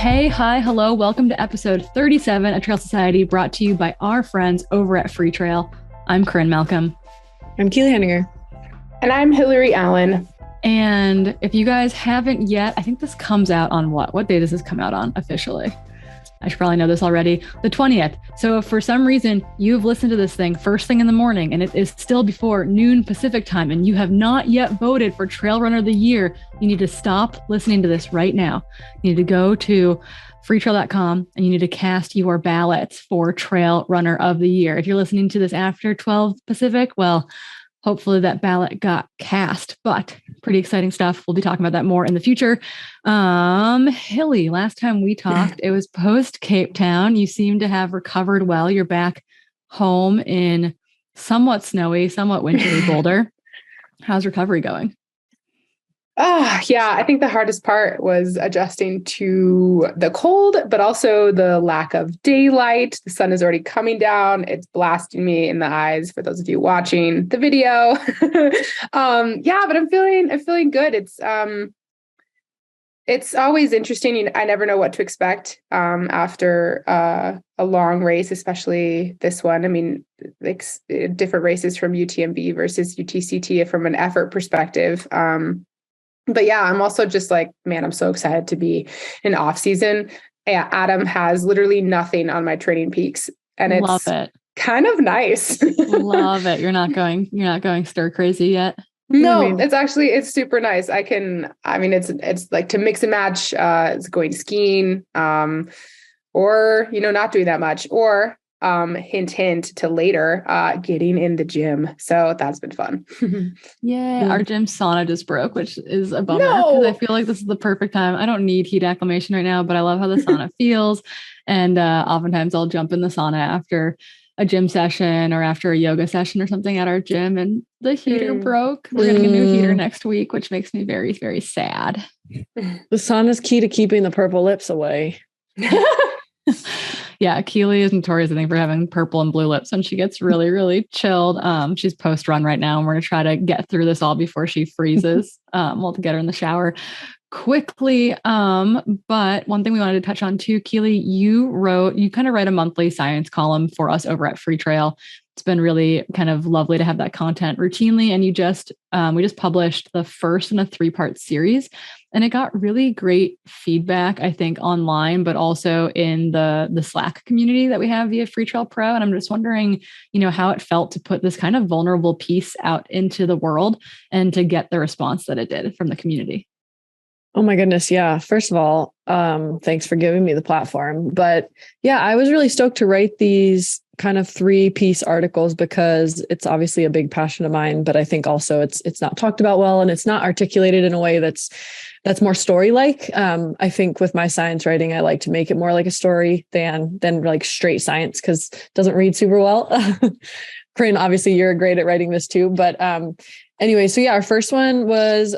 Hey, hi, hello. Welcome to episode 37 of Trail Society, brought to you by our friends over at Freetrail. I'm Corrine Malcolm. I'm Keely Henninger. And I'm Hillary Allen. And if you guys haven't yet, I think this comes out on what? What day does this come out on officially? I should probably know this already. The 20th. So if for some reason you've listened to this thing first thing in the morning and it is still before noon Pacific time and you have not yet voted for Trail Runner of the Year, you need to stop listening to this right now. You need to go to freetrail.com and you need to cast your ballots for Trail Runner of the Year. If you're listening to this after 12 Pacific, well, hopefully that ballot got cast, but pretty exciting stuff. We'll be talking about that more in the future. Hilly, last time we talked, it was post Cape Town. You seem to have recovered well. You're back home in somewhat snowy, somewhat wintry Boulder. How's recovery going? Yeah, I think the hardest part was adjusting to the cold, but also the lack of daylight. The sun is already coming down. It's blasting me in the eyes for those of you watching the video. But I'm feeling good. It's always interesting. I never know what to expect after a long race, especially this one. I mean, like different races from UTMB versus UTCT from an effort perspective. But yeah, I'm also just like, man, I'm so excited to be in off season. Yeah, Adam has literally nothing on my training peaks, and Love it. Kind of nice. Love it. You're not going stir crazy yet. No, it's super nice. It's like to mix and match, it's going skiing, or, not doing that much, or hint to later, getting in the gym. So that's been fun. Yeah. Our gym sauna just broke, which is a bummer because I feel like this is the perfect time. I don't need heat acclimation right now, but I love how the sauna feels. And oftentimes I'll jump in the sauna after a gym session or after a yoga session or something at our gym, and the heater broke. We're getting a new heater next week, which makes me very, very sad. The sauna's key to keeping the purple lips away. Yeah, Keely is notorious, I think, for having purple and blue lips when she gets really, really chilled. She's post-run right now, and we're going to try to get through this all before she freezes. We'll have to get her in the shower quickly. But one thing we wanted to touch on too, Keely, you kind of write a monthly science column for us over at Freetrail. It's been really kind of lovely to have that content routinely. And we just published the first in a 3-part series, and it got really great feedback, I think, online, but also in the Slack community that we have via Freetrail Pro. And I'm just wondering, how it felt to put this kind of vulnerable piece out into the world and to get the response that it did from the community. Oh my goodness. Yeah. First of all, thanks for giving me the platform. But yeah, I was really stoked to write these kind of 3-piece articles because it's obviously a big passion of mine, but I think also it's not talked about well, and it's not articulated in a way that's more story-like. I think with my science writing, I like to make it more like a story than like straight science, because it doesn't read super well. Corinne, obviously you're great at writing this too. But anyway, so yeah, our first one was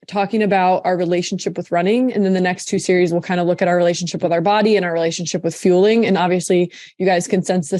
talking about our relationship with running. And then the next 2 series will kind of look at our relationship with our body and our relationship with fueling. And obviously you guys can sense the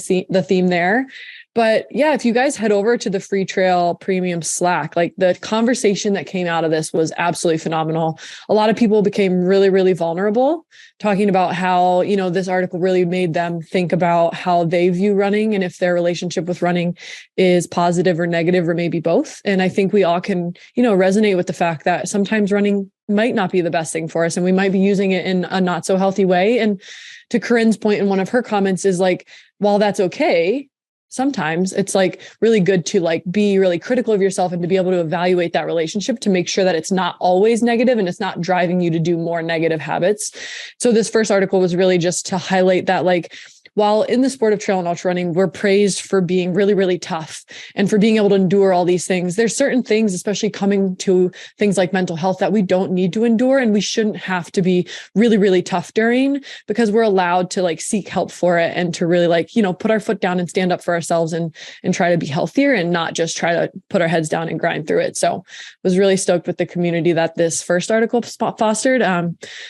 theme there. But yeah, if you guys head over to the Freetrail Premium Slack, like the conversation that came out of this was absolutely phenomenal. A lot of people became really, really vulnerable, talking about how, this article really made them think about how they view running and if their relationship with running is positive or negative or maybe both. And I think we all can, resonate with the fact that sometimes running might not be the best thing for us, and we might be using it in a not so healthy way. And to Corinne's point in one of her comments is like, while that's okay, sometimes it's like really good to like be really critical of yourself and to be able to evaluate that relationship to make sure that it's not always negative and it's not driving you to do more negative habits. So this first article was really just to highlight that, like, while in the sport of trail and ultra running, we're praised for being really, really tough and for being able to endure all these things. There's certain things, especially coming to things like mental health, that we don't need to endure, and we shouldn't have to be really, really tough during, because we're allowed to like seek help for it and to really like, put our foot down and stand up for ourselves and try to be healthier and not just try to put our heads down and grind through it. So I was really stoked with the community that this first article fostered.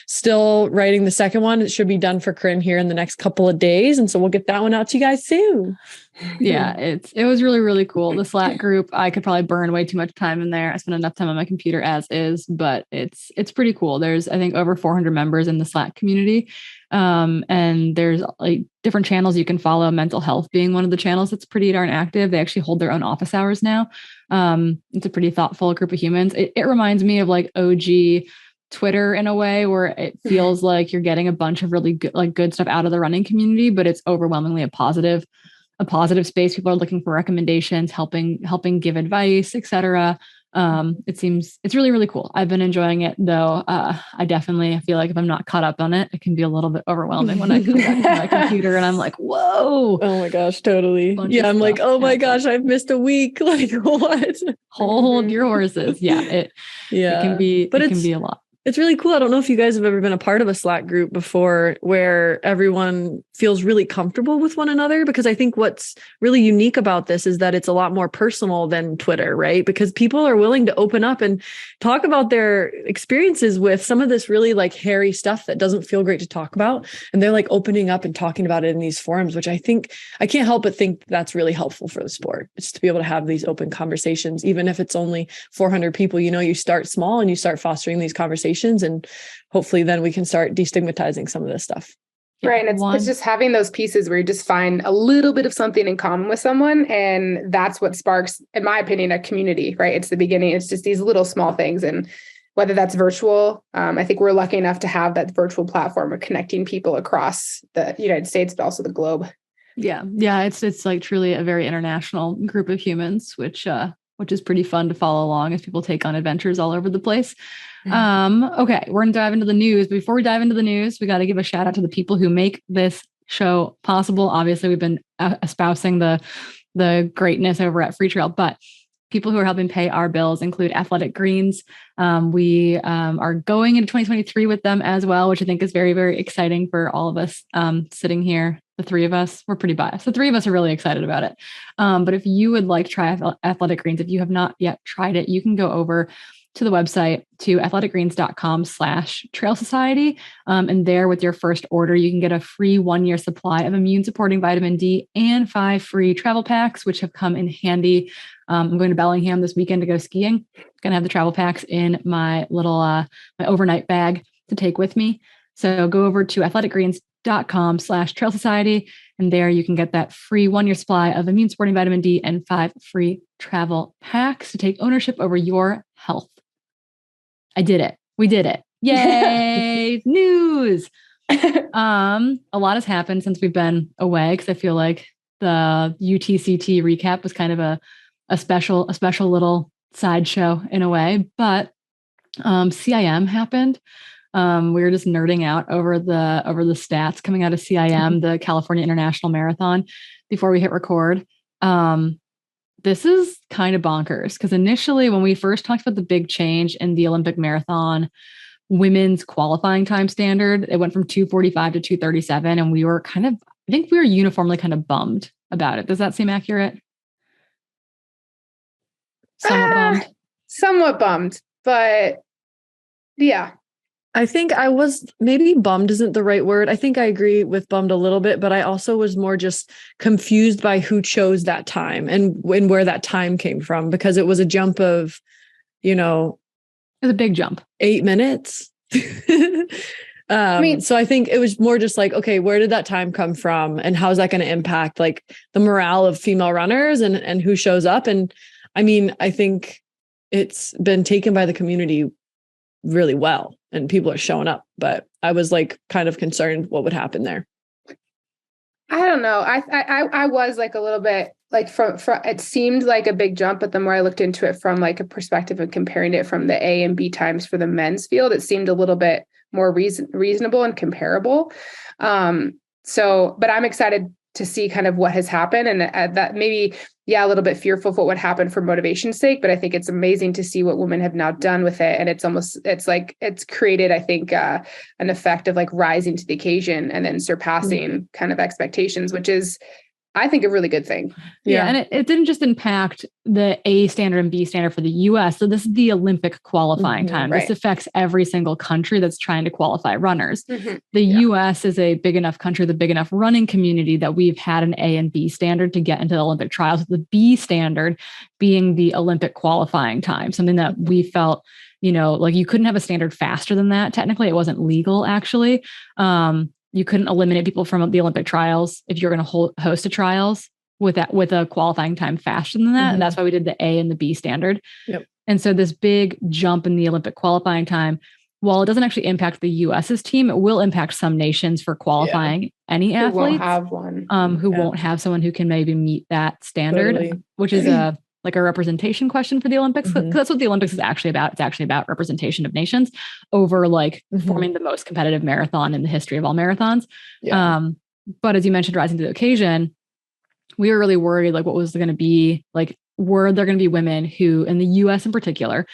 Still writing the second one. It should be done for Corinne here in the next couple of days. days. And so we'll get that one out to you guys soon. Yeah, it was really, really cool. The Slack group, I could probably burn way too much time in there. I spend enough time on my computer as is, but it's pretty cool. There's, I think, over 400 members in the Slack community. And there's like different channels you can follow, mental health being one of the channels that's pretty darn active. They actually hold their own office hours now. It's a pretty thoughtful group of humans. It reminds me of like OG Twitter in a way where it feels like you're getting a bunch of really good stuff out of the running community, but it's overwhelmingly a positive space. People are looking for recommendations, helping give advice, etc. It's really, really cool. I've been enjoying it though. I definitely feel like if I'm not caught up on it, it can be a little bit overwhelming when I come back to my computer and I'm like, whoa. Oh my gosh, totally. Yeah. I'm like, oh my gosh, I've missed a week. Like what? Hold your horses. Yeah. It can be a lot. It's really cool. I don't know if you guys have ever been a part of a Slack group before where everyone feels really comfortable with one another, because I think what's really unique about this is that it's a lot more personal than Twitter, right? Because people are willing to open up and talk about their experiences with some of this really like hairy stuff that doesn't feel great to talk about. And they're like opening up and talking about it in these forums, which I think I can't help but think that's really helpful for the sport. It's to be able to have these open conversations, even if it's only 400 people. You start small and you start fostering these conversations, and hopefully then we can start destigmatizing some of this stuff. Right. And it's just having those pieces where you just find a little bit of something in common with someone. And that's what sparks, in my opinion, a community, right? It's the beginning. It's just these little small things. And whether that's virtual, I think we're lucky enough to have that virtual platform of connecting people across the United States, but also the globe. Yeah. Yeah. It's like truly a very international group of humans, which is pretty fun to follow along as people take on adventures all over the place. Okay, we're gonna dive into the news. Before we dive into the news, we got to give a shout out to the people who make this show possible. Obviously, we've been espousing the greatness over at Freetrail, but people who are helping pay our bills include Athletic Greens. We are going into 2023 with them as well, which I think is very, very exciting for all of us sitting here. The three of us, we're pretty biased. The three of us are really excited about it. But if you would like to try Athletic Greens, if you have not yet tried it, you can go over to the website to athleticgreens.com/Trail Society. And there with your first order, you can get a free 1-year supply of immune supporting vitamin D and 5 free travel packs, which have come in handy. I'm going to Bellingham this weekend to go skiing. I'm going to have the travel packs in my little, my overnight bag to take with me. So go over to athleticgreens.com/Trail Society. And there you can get that free 1-year supply of immune supporting vitamin D and 5 free travel packs to take ownership over your health. I did it. We did it. Yay. News. A lot has happened since we've been away, because I feel like the UTCT recap was kind of a special little sideshow in a way, but CIM happened. We were just nerding out over the stats coming out of CIM, the California International Marathon, before we hit record. This is kind of bonkers, because initially when we first talked about the big change in the Olympic marathon women's qualifying time standard, it went from 2:45 to 2:37. And we were I think we were uniformly kind of bummed about it. Does that seem accurate? Somewhat bummed, but yeah. I think I was, maybe bummed isn't the right word. I think I agree with bummed a little bit, but I also was more just confused by who chose that time and where that time came from, because it was a jump of, it was a big jump, 8 minutes. So I think it was more just like, okay, where did that time come from? And how's that going to impact like the morale of female runners and who shows up? And I mean, I think it's been taken by the community really well and people are showing up, but I was like kind of concerned what would happen there. I don't know. I was like a little bit like from it seemed like a big jump, but the more I looked into it from like a perspective of comparing it from the A and B times for the men's field, it seemed a little bit more reasonable and comparable. But I'm excited to see kind of what has happened, and that maybe, a little bit fearful of what would happen for motivation's sake, but I think it's amazing to see what women have now done with it. And it's created, I think, an effect of like rising to the occasion and then surpassing kind of expectations, which is I think, a really good thing. Yeah. And it didn't just impact the A standard and B standard for the US. So this is the Olympic qualifying time. Right. This affects every single country that's trying to qualify runners. The US is a big enough country, the big enough running community that we've had an A and B standard to get into the Olympic trials. The B standard being the Olympic qualifying time, something that we felt, you know, like you couldn't have a standard faster than that. Technically, it wasn't legal, actually. You couldn't eliminate people from the Olympic trials if you're going to host a trials with a qualifying time faster than that. And that's why we did the A and the B standard. Yep. And so this big jump in the Olympic qualifying time, while it doesn't actually impact the US's team, it will impact some nations for qualifying any athletes won't have one. Who won't have someone who can maybe meet that standard, which is a representation question for the Olympics. That's what the Olympics is actually about. It's actually about representation of nations over like forming the most competitive marathon in the history of all marathons. But as you mentioned, rising to the occasion, we were really worried, like what was going to be, like, were there going to be women who in the US in particular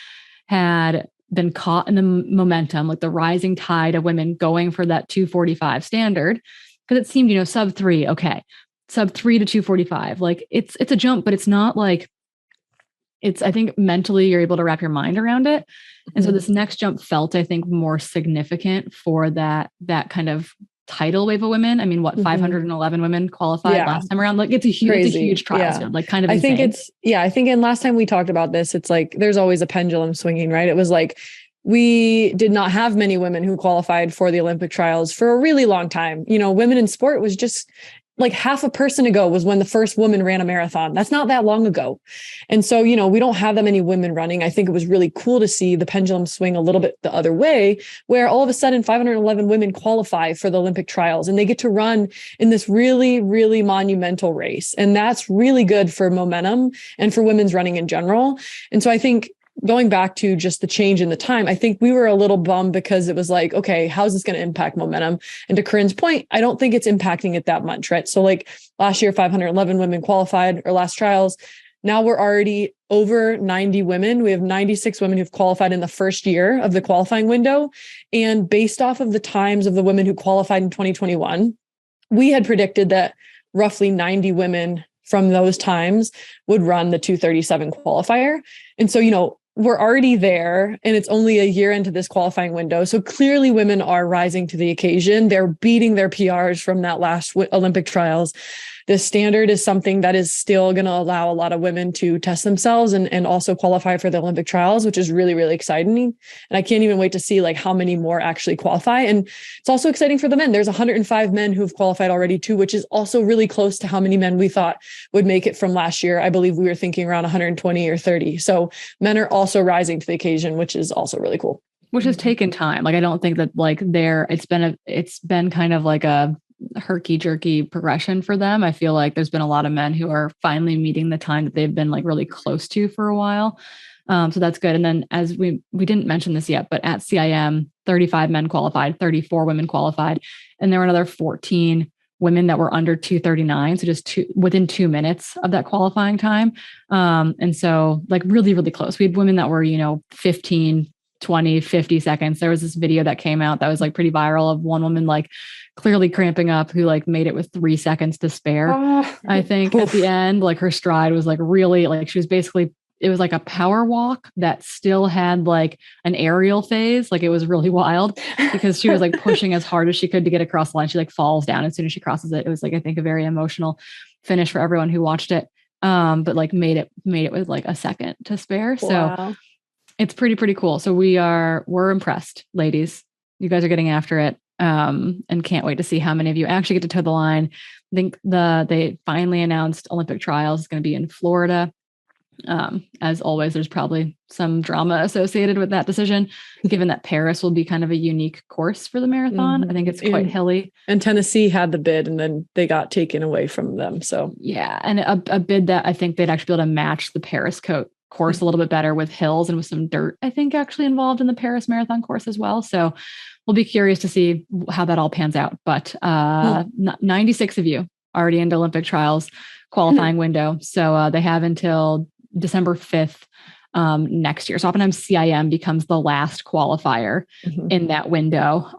had been caught in the momentum, like the rising tide of women going for that 2:45 standard? Because it seemed, you know, sub 3, okay, sub 3 to 2:45. Like it's a jump, but it's not like, I think mentally you're able to wrap your mind around it. And so this next jump felt, I think, more significant for that kind tidal wave of women. I mean, 511 women qualified last time around. Like it's a huge trial. So, like kind of insane. I think and last time we talked about this, it's like, there's always a pendulum swinging, right? It was like, we did not have many women who qualified for the Olympic trials for a really long time. You know, women in sport was just like half a person ago was when the first woman ran a marathon. That's not that long ago. And so, you know, we don't have that many women running. I think it was really cool to see the pendulum swing a little bit the other way, where all of a sudden 511 women qualify for the Olympic trials and they get to run in this really, really monumental race. And that's really good for momentum and for women's running in general. And so I think, going back to just the change in the time, I think we were a little bummed because it was like, okay, how's this going to impact momentum? And to Corrine's point, I don't think it's impacting it that much, right? So like last year, 511 women qualified, or last trials. Now we're already over 90 women. We have 96 women who've qualified in the first year of the qualifying window. And based off of the times of the women who qualified in 2021, we had predicted that roughly 90 women from those times would run the 2:37 qualifier. And so, you know, we're already there and it's only a year into this qualifying window. So clearly women are rising to the occasion. They're beating their PRs from that last Olympic trials. This standard is something that is still going to allow a lot of women to test themselves and also qualify for the Olympic trials, which is really, really exciting. And I can't even wait to see like how many more actually qualify. And it's also exciting for the men. There's 105 men who've qualified already too, which is also really close to how many men we thought would make it from last year. I believe we were thinking around 120 or 30. So men are also rising to the occasion, which is also really cool. Which has taken time. Like, I don't think that like it's been kind of like a herky-jerky progression for them. I feel like there's been a lot of men who are finally meeting the time that they've been like really close to for a while. So that's good. And then, as we didn't mention this yet, but at CIM, 35 men qualified, 34 women qualified, and there were another 14 women that were under 2:39. So just within 2 minutes of that qualifying time. And so like really, really close. We had women that were, you know, 15, 20, 50 seconds. There was this video that came out that was like pretty viral of one woman like clearly cramping up who like made it with 3 seconds to spare. I think at the end, like her stride was like really like she was basically, it was like a power walk that still had like an aerial phase. Like it was really wild because she was like pushing as hard as she could to get across the line. She like falls down as soon as she crosses it. It was like, I think, a very emotional finish for everyone who watched it. But like made it with like a second to spare. Wow. So it's pretty cool. So we're impressed, ladies. You guys are getting after it. And can't wait to see how many of you actually get to toe the line. I think they finally announced Olympic trials is going to be in Florida. As always, there's probably some drama associated with that decision, given that Paris will be kind of a unique course for the marathon. I think it's quite hilly. And Tennessee had the bid and then they got taken away from them. So yeah, and a bid that I think they'd actually be able to match the Paris course a little bit better with hills and with some dirt, I think, actually involved in the Paris marathon course as well. So we'll be curious to see how that all pans out. But 96 of you already into Olympic trials qualifying window. So they have until December 5th next year. So oftentimes CIM becomes the last qualifier in that window.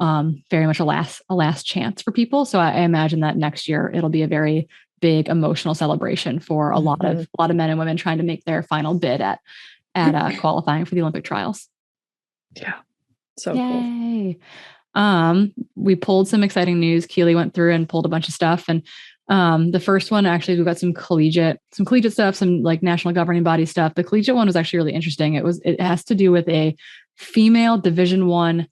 Very much a last chance for people. So I imagine that next year it'll be a very big emotional celebration for a lot of men and women trying to make their final bid at qualifying for the Olympic trials. Yeah. So Yay. Cool. We pulled some exciting news. Keely went through and pulled a bunch of stuff. And the first one, actually, we got some collegiate stuff, some like national governing body stuff. The collegiate one was actually really interesting. It has to do with a female Division I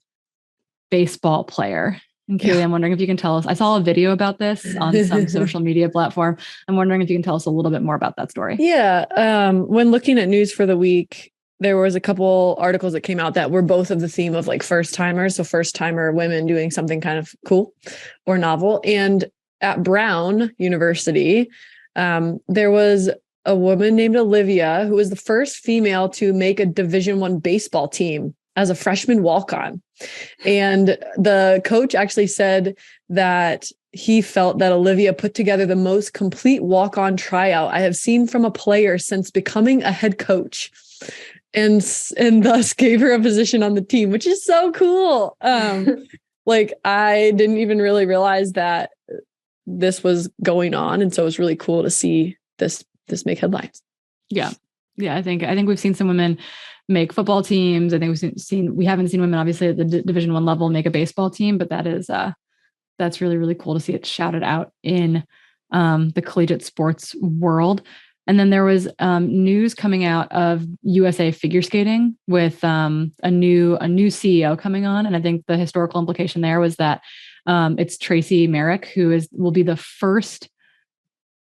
baseball player. And Keely, I'm wondering if you can tell us, I saw a video about this on some social media platform. I'm wondering if you can tell us a little bit more about that story. Yeah. When looking at news for the week, there was a couple articles that came out that were both of the theme of like first timers. So first timer women doing something kind of cool or novel. And at Brown University, there was a woman named Olivia who was the first female to make a Division I baseball team as a freshman walk-on. And the coach actually said that he felt that Olivia put together the most complete walk-on tryout I have seen from a player since becoming a head coach, and thus gave her a position on the team, which is so cool. Like I didn't even really realize that this was going on. And so it was really cool to see this make headlines. Yeah. Yeah. I think we've seen some women make football teams. I think we haven't seen women obviously at the Division I level make a baseball team, but that's really, really cool to see it shouted out in the collegiate sports world. And then there was news coming out of USA figure skating with a new CEO coming on. And I think the historical implication there was that it's Tracy Merrick, who will be the first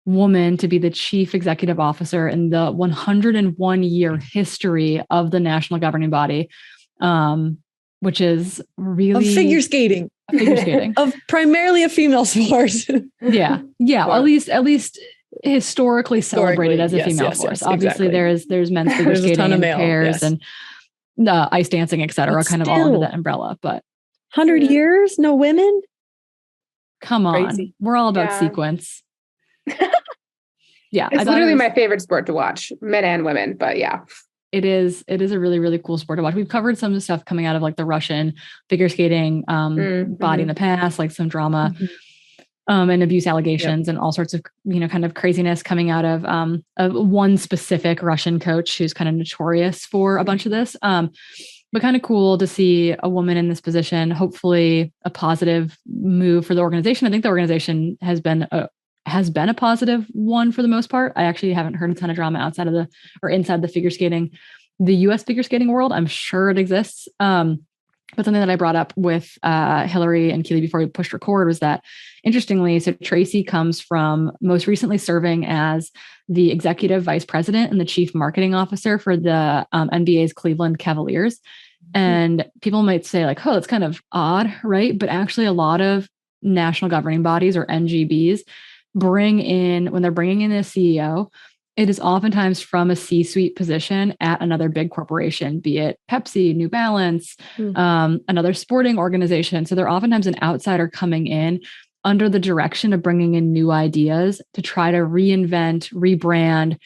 woman to be the chief executive officer in the 101-year history of the national governing body, which is really of figure skating of primarily a female sport. yeah. At least historically celebrated as a female force. Yes, obviously exactly. there's men's figure skating and pairs and ice dancing, etc. But kind of all under that umbrella. But 100 years, no women? Come on. Crazy. We're all about sequence. Yeah. It's literally my favorite sport to watch, men and women, but yeah. It is a really, really cool sport to watch. We've covered some of the stuff coming out of like the Russian figure skating body in the past, like some drama and abuse allegations and all sorts of, kind of craziness coming out of one specific Russian coach who's kind of notorious for a bunch of this. But kind of cool to see a woman in this position, hopefully a positive move for the organization. I think the organization has been a positive one for the most part. I actually haven't heard a ton of drama outside of inside the figure skating, the US figure skating world. I'm sure it exists. But something that I brought up with Hillary and Keely before we pushed record was that, interestingly, so Tracy comes from most recently serving as the executive vice president and the chief marketing officer for the NBA's Cleveland Cavaliers. And people might say like, oh, that's kind of odd, right? But actually a lot of national governing bodies or NGBs when they're bringing in a CEO, it is oftentimes from a C-suite position at another big corporation, be it Pepsi, New Balance, another sporting organization. So they're oftentimes an outsider coming in under the direction of bringing in new ideas to try to reinvent, rebrand,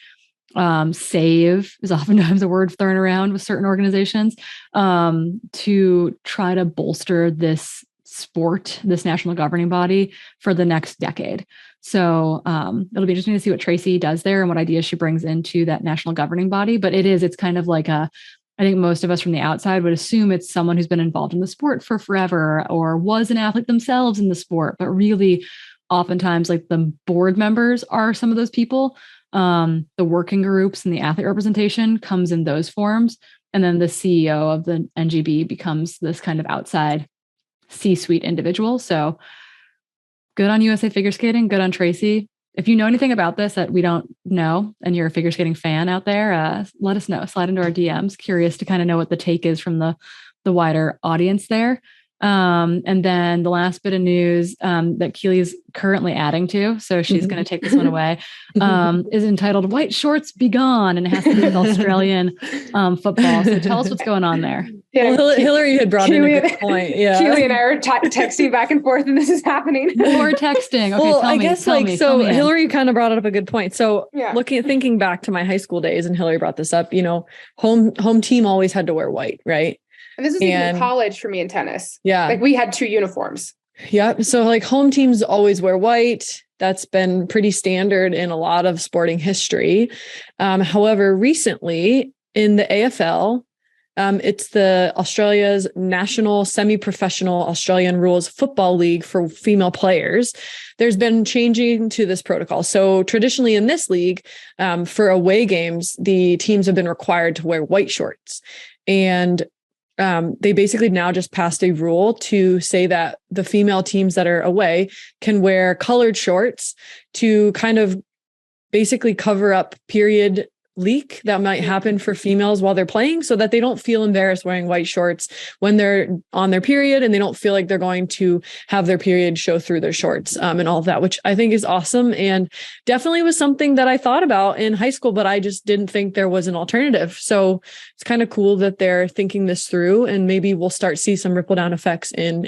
save is oftentimes a word thrown around with certain organizations, to try to bolster this sport, this national governing body for the next decade. So it'll be interesting to see what Tracy does there and what ideas she brings into that national governing body. But it's kind of like I think most of us from the outside would assume it's someone who's been involved in the sport for forever or was an athlete themselves in the sport. But really, oftentimes, like the board members are some of those people. The working groups and the athlete representation comes in those forms. And then the CEO of the NGB becomes this kind of outside C-suite individual. So good on USA Figure Skating, good on Tracy. If you know anything about this that we don't know and you're a figure skating fan out there, let us know. Slide into our DMs. Curious to kind of know what the take is from the wider audience there. And then the last bit of news that Keely is currently adding to, so she's going to take this one away, is entitled "White Shorts Be Gone," and it has to do with Australian football. So tell us what's going on there. Yeah, well, Hillary had brought in a good point. Yeah, Keely and I are texting back and forth, and this is happening. More texting. Okay, well, I guess Hillary kind of brought up a good point. So thinking back to my high school days, and Hillary brought this up. Home team always had to wear white, right? And this is even college for me in tennis. Yeah. Like we had two uniforms. Yep. So like home teams always wear white. That's been pretty standard in a lot of sporting history. However, recently in the AFL, it's the Australia's National Semi-Professional Australian Rules Football League for female players. There's been changing to this protocol. So traditionally in this league, for away games, the teams have been required to wear white shorts. And they basically now just passed a rule to say that the female teams that are away can wear colored shorts to kind of basically cover up period leak that might happen for females while they're playing, so that they don't feel embarrassed wearing white shorts when they're on their period, and they don't feel like they're going to have their period show through their shorts, and all of that, which I think is awesome. And definitely was something that I thought about in high school, but I just didn't think there was an alternative. So it's kind of cool that they're thinking this through, and maybe we'll start see some ripple down effects in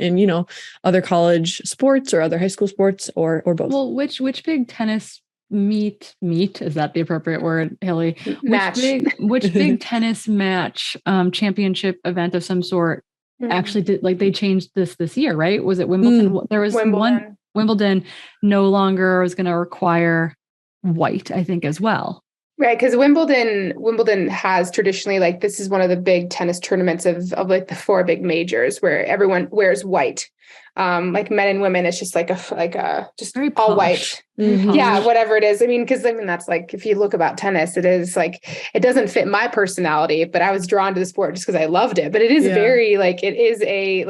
other college sports or other high school sports or both. Well, which big tennis meet is that the appropriate word, Haley? Match. Which big tennis match, championship event of some sort actually did, like, they changed this year, right? Was it Wimbledon? There was one Wimbledon no longer was going to require white, I think, as well. Right, because Wimbledon has traditionally, like, this is one of the big tennis tournaments of like the 4 big majors where everyone wears white. Like men and women, it's just like a just very all posh. white. Mm-hmm. Yeah, whatever it is. I mean, because that's like, if you look about tennis, it is like, it doesn't fit my personality, but I was drawn to the sport just because I loved it. But it is very like, it is a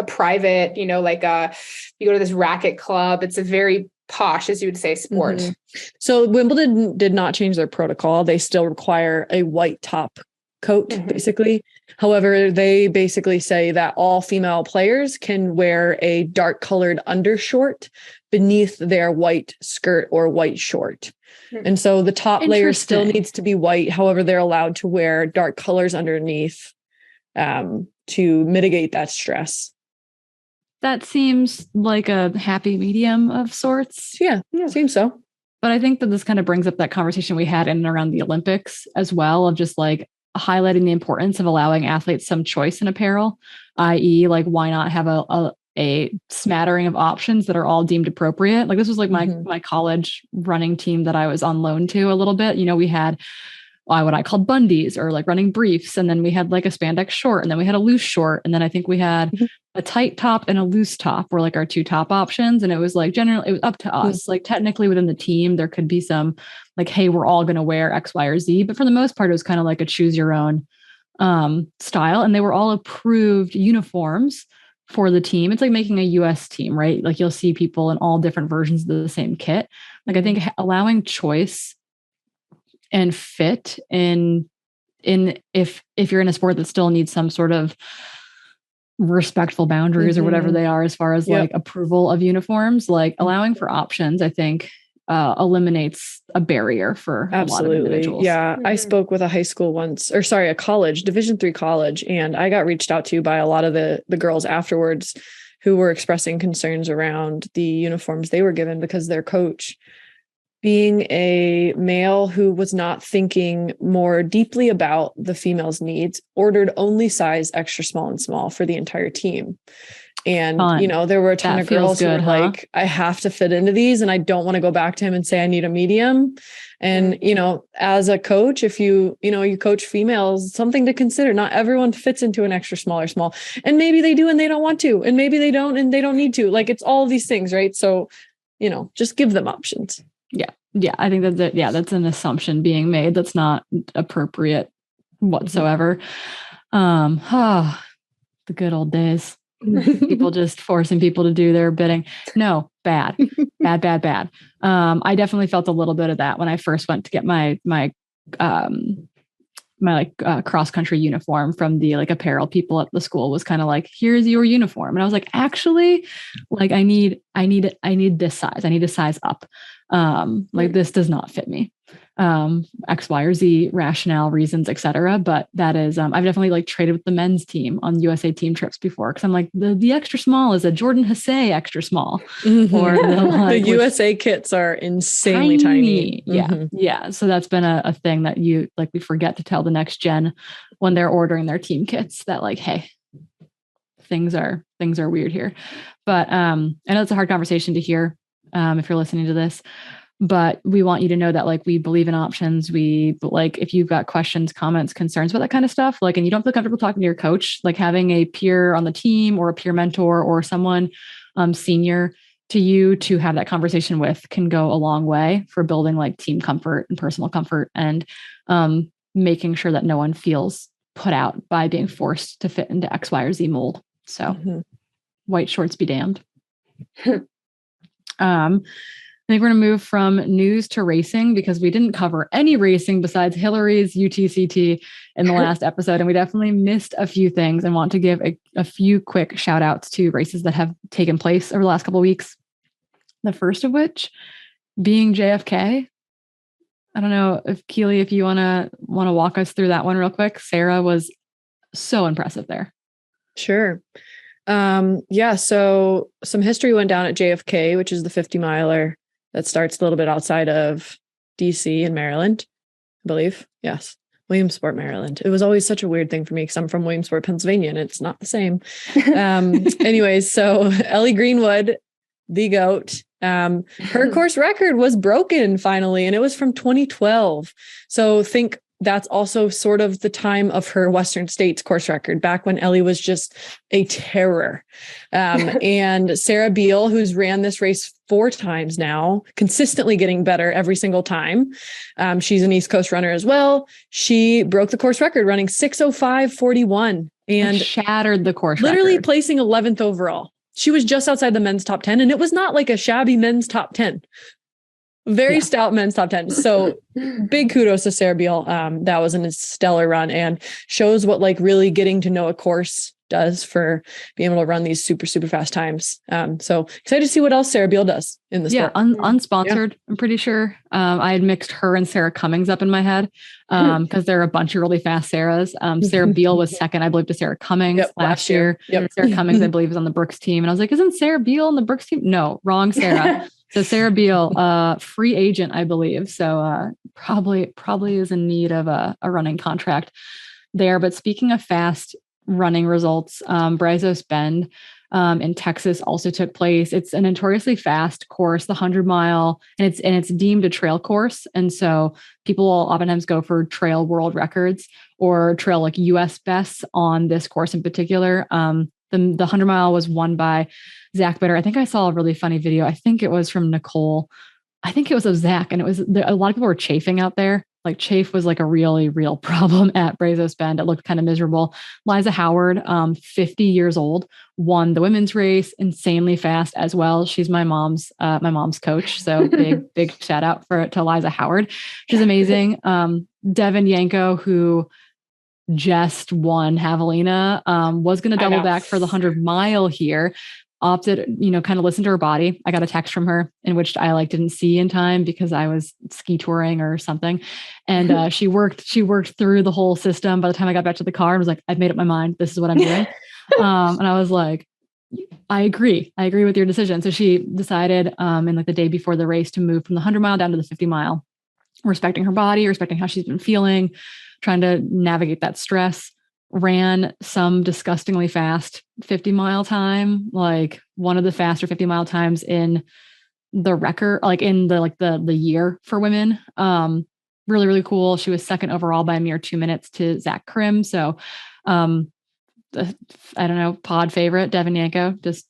private, you go to this racket club. It's a very posh, as you would say, sport. Mm-hmm. So Wimbledon did not change their protocol. They still require a white top coat, basically. However, they basically say that all female players can wear a dark colored undershort beneath their white skirt or white short. And so the top layer still needs to be white. However, they're allowed to wear dark colors underneath to mitigate that stress. That seems like a happy medium of sorts. Yeah, seems so. But I think that this kind of brings up that conversation we had in and around the Olympics as well, of just like highlighting the importance of allowing athletes some choice in apparel, i.e. like, why not have a smattering of options that are all deemed appropriate? Like, this was like my college running team that I was on loan to a little bit. We had what I called bundies, or like running briefs. And then we had like a spandex short, and then we had a loose short. And then I think we had a tight top and a loose top were like our 2 top options. And it was like, generally it was up to us. Like, technically within the team, there could be some like, hey, we're all going to wear X, Y, or Z. But for the most part, it was kind of like a choose your own style. And they were all approved uniforms for the team. It's like making a US team, right? Like, you'll see people in all different versions of the same kit. Like, I think allowing choice and fit in if you're in a sport that still needs some sort of respectful boundaries or whatever they are, as far as like approval of uniforms, like allowing for options, I think eliminates a barrier for a lot of individuals. Yeah. I spoke with a high school once, a college, Division III college, and I got reached out to by a lot of the girls afterwards who were expressing concerns around the uniforms they were given, because their coach, being a male who was not thinking more deeply about the female's needs, ordered only size extra small and small for the entire team. And, there were a ton of girls who were like, I have to fit into these, and I don't want to go back to him and say I need a medium. And, as a coach, if you coach females, something to consider. Not everyone fits into an extra small or small. And maybe they do and they don't want to. And maybe they don't and they don't need to. Like, it's all of these things, right? So, just give them options. Yeah. I think that's an assumption being made that's not appropriate whatsoever. The good old days. People just forcing people to do their bidding. No, bad. I definitely felt a little bit of that when I first went to get my cross country uniform from the like apparel people at the school. Was kind of like, here's your uniform. And I was like, actually, like, I need this size. I need a size up. Like, this does not fit me. X, Y, or Z rationale, reasons, etc. But that is, I've definitely like traded with the men's team on USA team trips before. Cause I'm like, the extra small is a Jordan Hesse extra small. Or the USA kits are insanely tiny. Yeah. So that's been a thing that we forget to tell the next gen when they're ordering their team kits, that like, hey, things are weird here. But I know it's a hard conversation to hear if you're listening to this, but we want you to know that like we believe in options. Like if you've got questions, comments, concerns about that kind of stuff, like, and you don't feel comfortable talking to your coach, like having a peer on the team or a peer mentor or someone senior to you to have that conversation with can go a long way for building like team comfort and personal comfort and making sure that no one feels put out by being forced to fit into X, Y, or Z mold. So white shorts be damned. I think we're going to move from news to racing because we didn't cover any racing besides Hillary's UTCT in the last episode. And we definitely missed a few things and want to give a few quick shout outs to races that have taken place over the last couple of weeks. The first of which being JFK. I don't know if Keely, if you want to walk us through that one real quick. Sarah was so impressive there. Sure. So some history went down at JFK, which is the 50 miler that starts a little bit outside of DC in Maryland, I believe. Yes. Williamsport, Maryland. It was always such a weird thing for me because I'm from Williamsport, Pennsylvania, and it's not the same. Anyways, so Ellie Greenwood, the GOAT, her course record was broken finally, and it was from 2012. So think that's also sort of the time of her Western States course record, back when Ellie was just a terror. And Sarah Beal, who's ran this race 4 times now, consistently getting better every single time. She's an East Coast runner as well. She broke the course record running 6:05:41 and shattered the course literally record. Placing 11th overall. She was just outside the men's top 10, and it was not like a shabby men's top 10. Very stout men's top 10. So big kudos to Sarah Beal. That was a stellar run and shows what like really getting to know a course does for being able to run these super, super fast times. So excited to see what else Sarah Beal does in the sport. Unsponsored. I'm pretty sure. I had mixed her and Sarah Cummings up in my head because there are a bunch of really fast Sarahs. Sarah Beal was second, I believe, to Sarah Cummings last year. Sarah Cummings, I believe, is on the Brooks team. And I was like, isn't Sarah Beal on the Brooks team? No, wrong Sarah. So Sarah Beal, free agent, I believe. So probably is in need of a running contract there. But speaking of fast running results, Brazos Bend in Texas also took place. It's a notoriously fast course, the 100-mile, and it's deemed a trail course. And so people will oftentimes go for trail world records or trail like US bests on this course in particular. The 100-mile was won by Zach Bitter. I think I saw a really funny video. I think it was from Nicole. I think it was of Zach, and it was a lot of people were chafing out there. Like chafe was like a really real problem at Brazos Bend. It looked kind of miserable. Liza Howard, 50 years old, won the women's race, insanely fast as well. She's my mom's coach. So big shout out to Liza Howard. She's amazing. Devin Yanko, who just won Javelina, was going to double back for the 100-mile here. Opted, kind of listened to her body. I got a text from her in which I didn't see in time because I was ski touring or something. And she worked through the whole system. By the time I got back to the car, I was like, I've made up my mind. This is what I'm doing. And I was like, I agree with your decision. So she decided in the day before the race to move from the 100-mile down to the 50-mile, respecting her body, respecting how she's been feeling, trying to navigate that stress. Ran some disgustingly fast 50-mile time, like one of the faster 50-mile times in the record, like in the year for women. Really, really cool. She was second overall by a mere 2 minutes to Zach Krim. So, pod favorite, Devin Yanko, just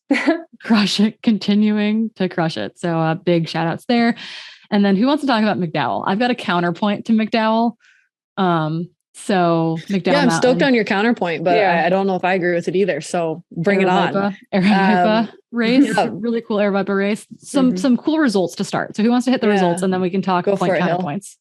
continuing to crush it. So big shout outs there. And then who wants to talk about McDowell? I've got a counterpoint to McDowell. So McDowell I'm Mountain. stoked on your counterpoint, but I don't know if I agree with it either. So bring it on. Aravaipa race, really cool Aravaipa race. Some cool results to start. So who wants to hit the results, and then we can talk point counterpoints.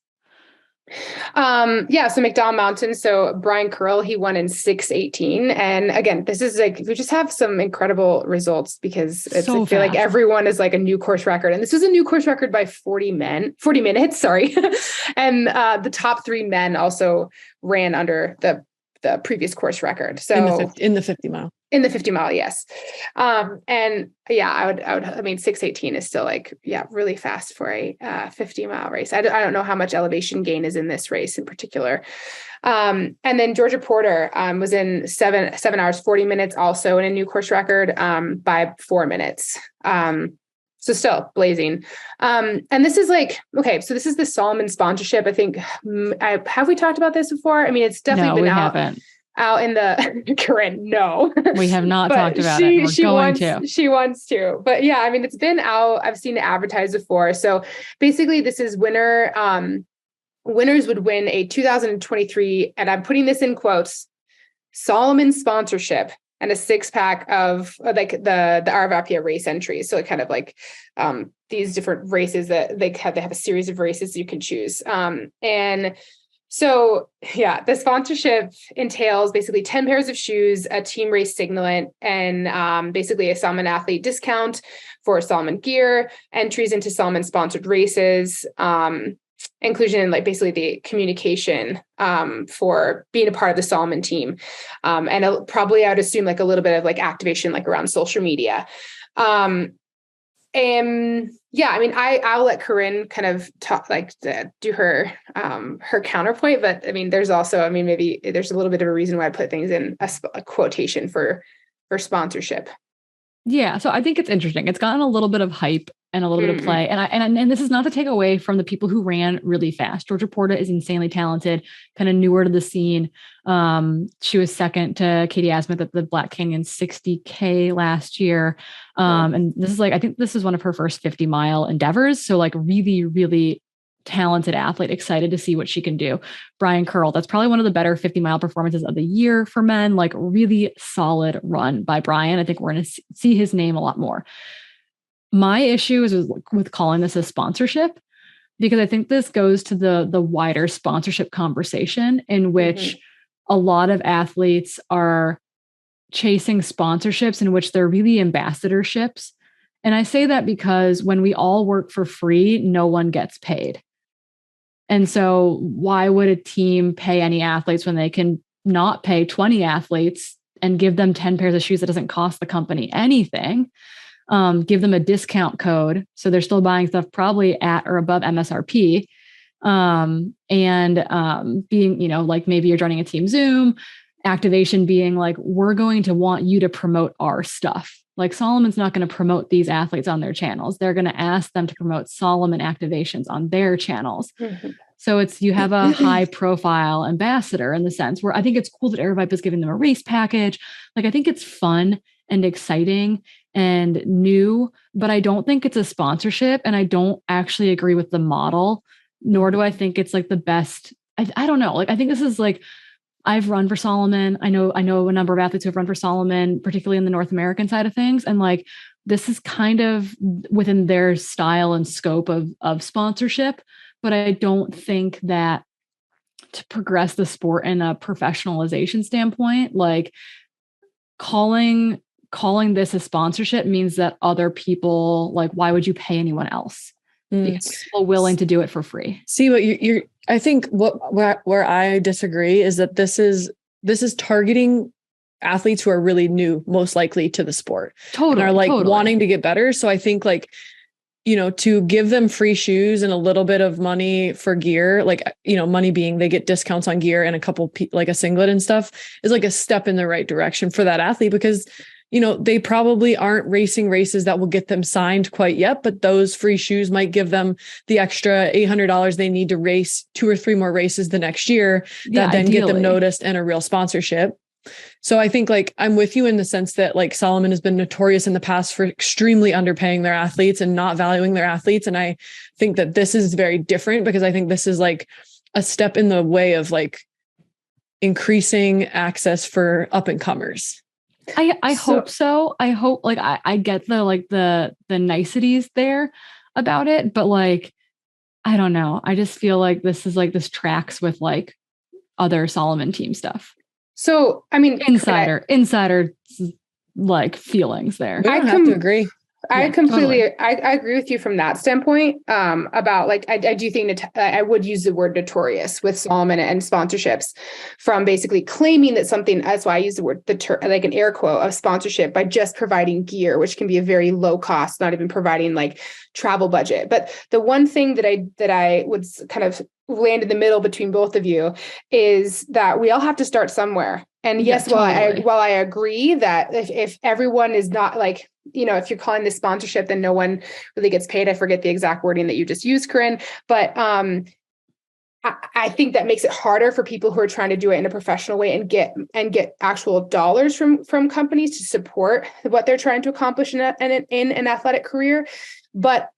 So McDowell Mountain. So Brian Curl, he won in 6:18. And again, this is we just have some incredible results because I feel like everyone is like a new course record. And this was a new course record by 40 minutes. Sorry. And the top 3 men also ran under the previous course record. So in the 50 mile. In the 50 mile, yes. And yeah, I mean, 6:18 is still like, really fast for a 50 mile race. I don't know how much elevation gain is in this race in particular. And then Georgia Porter was in 7 hours, 40 minutes, also in a new course record by 4 minutes. So still blazing. And this is like, okay, so this is the Salomon sponsorship. I think, have we talked about this before? I mean, it's definitely been out in the Corrine. No, we have not talked about it. She wants to, but yeah, I mean, it's been out. I've seen it advertised before. So basically this is winners would win a 2023, and I'm putting this in quotes, Salomon sponsorship and a 6-pack of like the RVIPA race entries. So it kind of like these different races that they have a series of races you can choose. And so, yeah, the sponsorship entails basically 10 pairs of shoes, a team race signalant, and basically a Salomon athlete discount for Salomon gear, entries into Salomon sponsored races, inclusion in like basically the communication for being a part of the Salomon team. And probably I would assume like a little bit of like activation like around social media. And yeah, I mean, I'll let Corrine kind of talk, like do her counterpoint, but I mean, there's also, I mean, maybe there's a little bit of a reason why I put things in a quotation for sponsorship. Yeah. So I think it's interesting. It's gotten a little bit of hype and a little bit of play. And this is not to take away from the people who ran really fast. Georgia Porta is insanely talented, kind of newer to the scene. She was second to Katie Asmuth at the Black Canyon 60K last year. And this is like, I think this is one of her first 50-mile endeavors. So like really, really talented athlete, excited to see what she can do. Brian Curl, that's probably one of the better 50-mile performances of the year for men, like really solid run by Brian. I think we're going to see his name a lot more. My issue is with calling this a sponsorship, because I think this goes to the wider sponsorship conversation in which a lot of athletes are chasing sponsorships in which they're really ambassadorships. And I say that because when we all work for free, no one gets paid. And so why would a team pay any athletes when they can not pay 20 athletes and give them 10 pairs of shoes that doesn't cost the company anything? Give them a discount code, so they're still buying stuff probably at or above MSRP. Being, like maybe you're joining a team Zoom, activation being like, we're going to want you to promote our stuff. Like Salomon's not going to promote these athletes on their channels. They're going to ask them to promote Salomon activations on their channels. So you have a high profile ambassador in the sense where I think it's cool that Airvipe is giving them a race package. Like, I think it's fun and exciting and new, but I don't think it's a sponsorship, and I don't actually agree with the model, nor do I think it's like the best. I don't know. Like, I think this is like, I've run for Salomon. I know a number of athletes who have run for Salomon, particularly in the North American side of things. And like, this is kind of within their style and scope of sponsorship, but I don't think that to progress the sport in a professionalization standpoint, like calling this a sponsorship means that other people, like, why would you pay anyone else? Because people are willing to do it for free. See what you're I think where I disagree is that this is targeting athletes who are really new, most likely to the sport, and are like wanting to get better. So I think like, to give them free shoes and a little bit of money for gear, like, money being they get discounts on gear and a couple like a singlet and stuff, is like a step in the right direction for that athlete, because they probably aren't racing races that will get them signed quite yet, but those free shoes might give them the extra $800 they need to race 2 or 3 more races the next year that then get them noticed and a real sponsorship. So I think like I'm with you in the sense that like Salomon has been notorious in the past for extremely underpaying their athletes and not valuing their athletes. And I think that this is very different, because I think this is like a step in the way of like increasing access for up and comers. I hope so. I hope like I get the niceties there about it, but like, I don't know. I just feel like this tracks with like other Salomon team stuff. So, I mean, insider like feelings there. I have to agree. I completely, totally. I agree with you from that standpoint. About like, I do think that I would use the word notorious with Solomon and sponsorships from basically claiming that something, that's why I use the word, like an air quote of sponsorship by just providing gear, which can be a very low cost, not even providing like travel budget. But the one thing that I would kind of land in the middle between both of you is that we all have to start somewhere. And yes, totally. while I agree that if everyone is not like, if you're calling this sponsorship, then no one really gets paid. I forget the exact wording that you just used, Corrine. But I think that makes it harder for people who are trying to do it in a professional way and get actual dollars from companies to support what they're trying to accomplish in an athletic career. But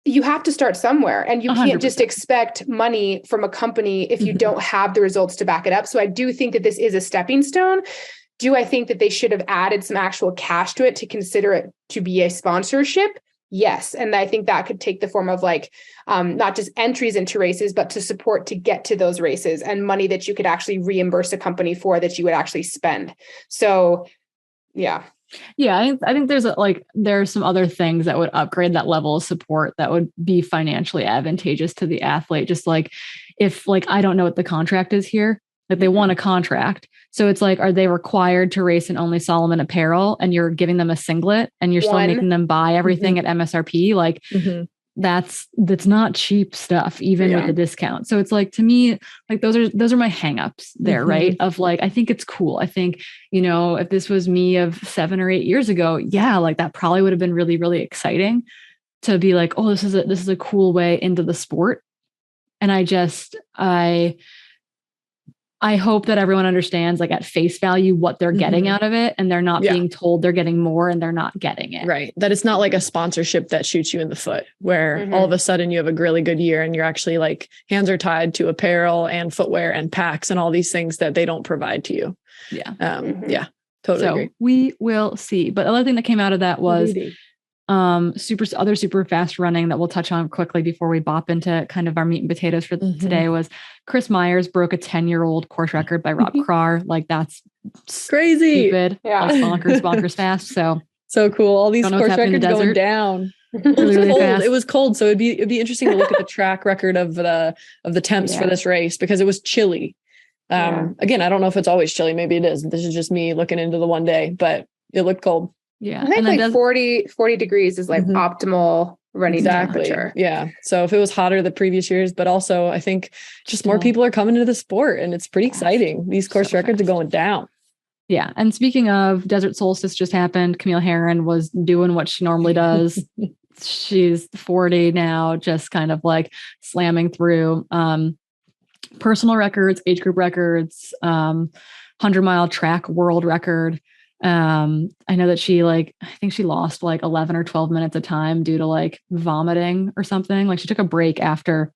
you have to start somewhere, and you can't 100%. just expect money from a company if you don't have the results to back it up. So I do think that this is a stepping stone. Do I think that they should have added some actual cash to it to consider it to be a sponsorship? Yes. And I think that could take the form of like, not just entries into races, but to support to get to those races and money that you could actually reimburse a company for that you would actually spend. So, yeah. Yeah, I think there's some other things that would upgrade that level of support that would be financially advantageous to the athlete. Just like if like I don't know what the contract is here, like they want a contract. So it's like, are they required to race in only Solomon apparel and you're giving them a singlet and you're still making them buy everything at MSRP? Like that's not cheap stuff, even with the discount. So it's like, to me, like those are my hangups there, right? Of like, I think it's cool. I think, if this was me of 7 or 8 years ago, yeah, like that probably would have been really, really exciting to be like, oh, this is a cool way into the sport. And I hope that everyone understands, like at face value, what they're getting out of it, and they're not being told they're getting more and they're not getting it. Right. That it's not like a sponsorship that shoots you in the foot, where all of a sudden you have a really good year and you're actually like hands are tied to apparel and footwear and packs and all these things that they don't provide to you. Yeah. Yeah. Totally agree. We will see. But the other thing that came out of that was super fast running that we'll touch on quickly before we bop into kind of our meat and potatoes for today was Chris Myers broke a 10-year-old course record by Rob Krar. Like that's crazy. Stupid. Yeah. Like bonkers fast. So cool. All these course records going down. Really cold. Fast. It was cold. So it'd be interesting to look at the track record of the temps for this race, because it was chilly. Again, I don't know if it's always chilly. Maybe it is. This is just me looking into the one day, but it looked cold. Yeah. I think like 40 degrees is like optimal running temperature. Yeah. So if it was hotter the previous years, but also I think just more people are coming into the sport and it's pretty exciting. These course records are going down. Yeah. And speaking of, Desert Solstice just happened. Camille Herron was doing what she normally does. She's 40 now, just kind of like slamming through personal records, age group records, 100-mile track world record. I know that I think she lost like 11 or 12 minutes of time due to like vomiting or something. Like she took a break after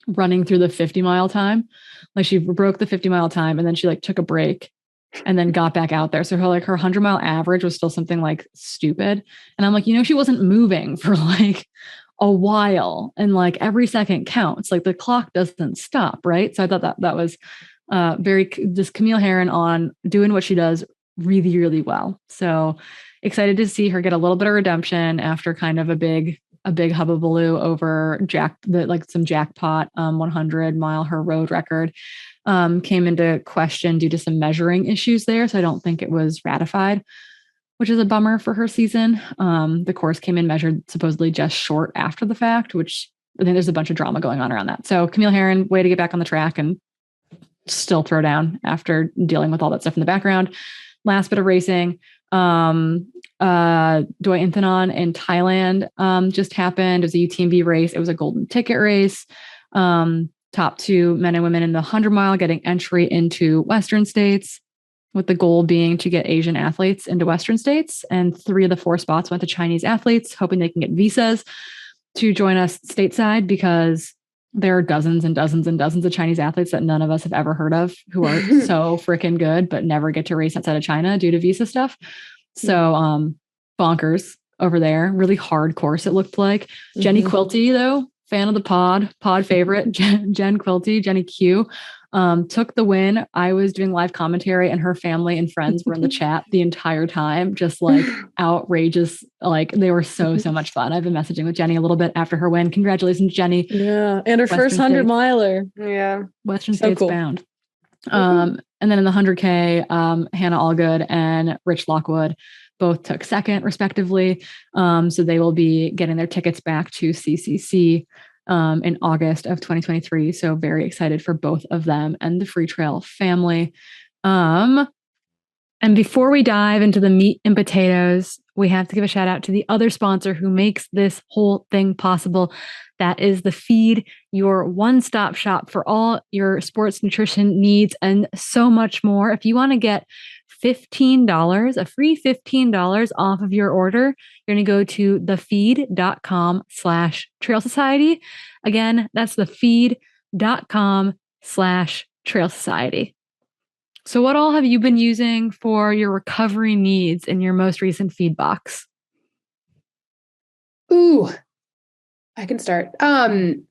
running through the 50-mile time. Like she broke the 50-mile time and then she like took a break and then got back out there. So her 100-mile average was still something like stupid. And I'm like, she wasn't moving for like a while, and like every second counts. Like the clock doesn't stop. Right. So I thought that was just Camille Herron on doing what she does really, really well. So excited to see her get a little bit of redemption after kind of a big hubbubaloo over some jackpot 100-mile her road record came into question due to some measuring issues there. So I don't think it was ratified, which is a bummer for her season. The course came in measured supposedly just short after the fact, which I think there's a bunch of drama going on around that. So Camille Herron, way to get back on the track and still throw down after dealing with all that stuff in the background. Last bit of racing, Doi Inthanon in Thailand just happened. It was a UTMB race. It was a golden ticket race. Top 2 men and women in the 100-mile getting entry into Western states, with the goal being to get Asian athletes into Western states. And 3 of the 4 spots went to Chinese athletes, hoping they can get visas to join us stateside, because there are dozens and dozens and dozens of Chinese athletes that none of us have ever heard of who are so freaking good, but never get to race outside of China due to visa stuff. So bonkers over there. Really hard course, it looked like. Jenny Quilty, though, fan of the pod favorite, Jenny Q, took the win. I was doing live commentary and her family and friends were in the chat the entire time, just like outrageous. Like they were so much fun. I've been messaging with Jenny a little bit after her win. Congratulations, Jenny. Yeah. And her Western first 100 States. miler. Yeah. Western So States cool. bound. And then in the 100K, Hannah Allgood and Rich Lockwood both took second respectively. So they will be getting their tickets back to CCC in August of 2023. So very excited for both of them and the Freetrail family. And before we dive into the meat and potatoes, we have to give a shout out to the other sponsor who makes this whole thing possible. That is The Feed, your one-stop shop for all your sports nutrition needs and so much more. If you want to get $15, a free $15 off of your order, you're going to go to thefeed.com/Trail Society. Again, that's thefeed.com/Trail Society. So what all have you been using for your recovery needs in your most recent feed box? Ooh, I can start.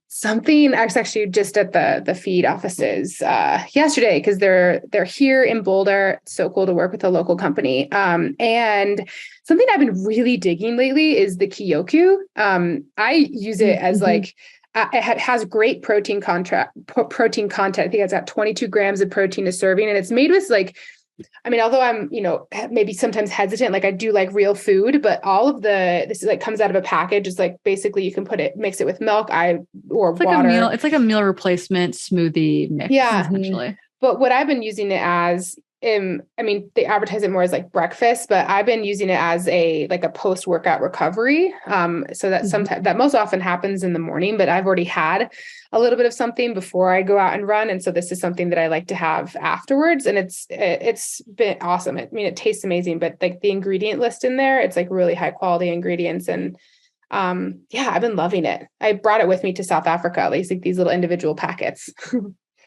Something I was actually just at the feed offices yesterday because they're here in Boulder. It's so cool to work with a local company. And something I've been really digging lately is the Kyoku. I use it as like it has great protein content. I think it's got 22 grams of protein a serving, and it's made with like, I mean, although I'm, maybe sometimes hesitant, like I do like real food, but all of this is like comes out of a package. It's like basically you can mix it with milk or it's water. Like it's like a meal replacement smoothie mix. Yeah. Essentially. But what I've been using it as, they advertise it more as like breakfast, but I've been using it as a post-workout recovery. So that sometimes that most often happens in the morning, but I've already had a little bit of something before I go out and run. And so this is something that I like to have afterwards. And it's been awesome. I mean, it tastes amazing, but like the ingredient list in there, it's like really high quality ingredients. And I've been loving it. I brought it with me to South Africa, at least like these little individual packets.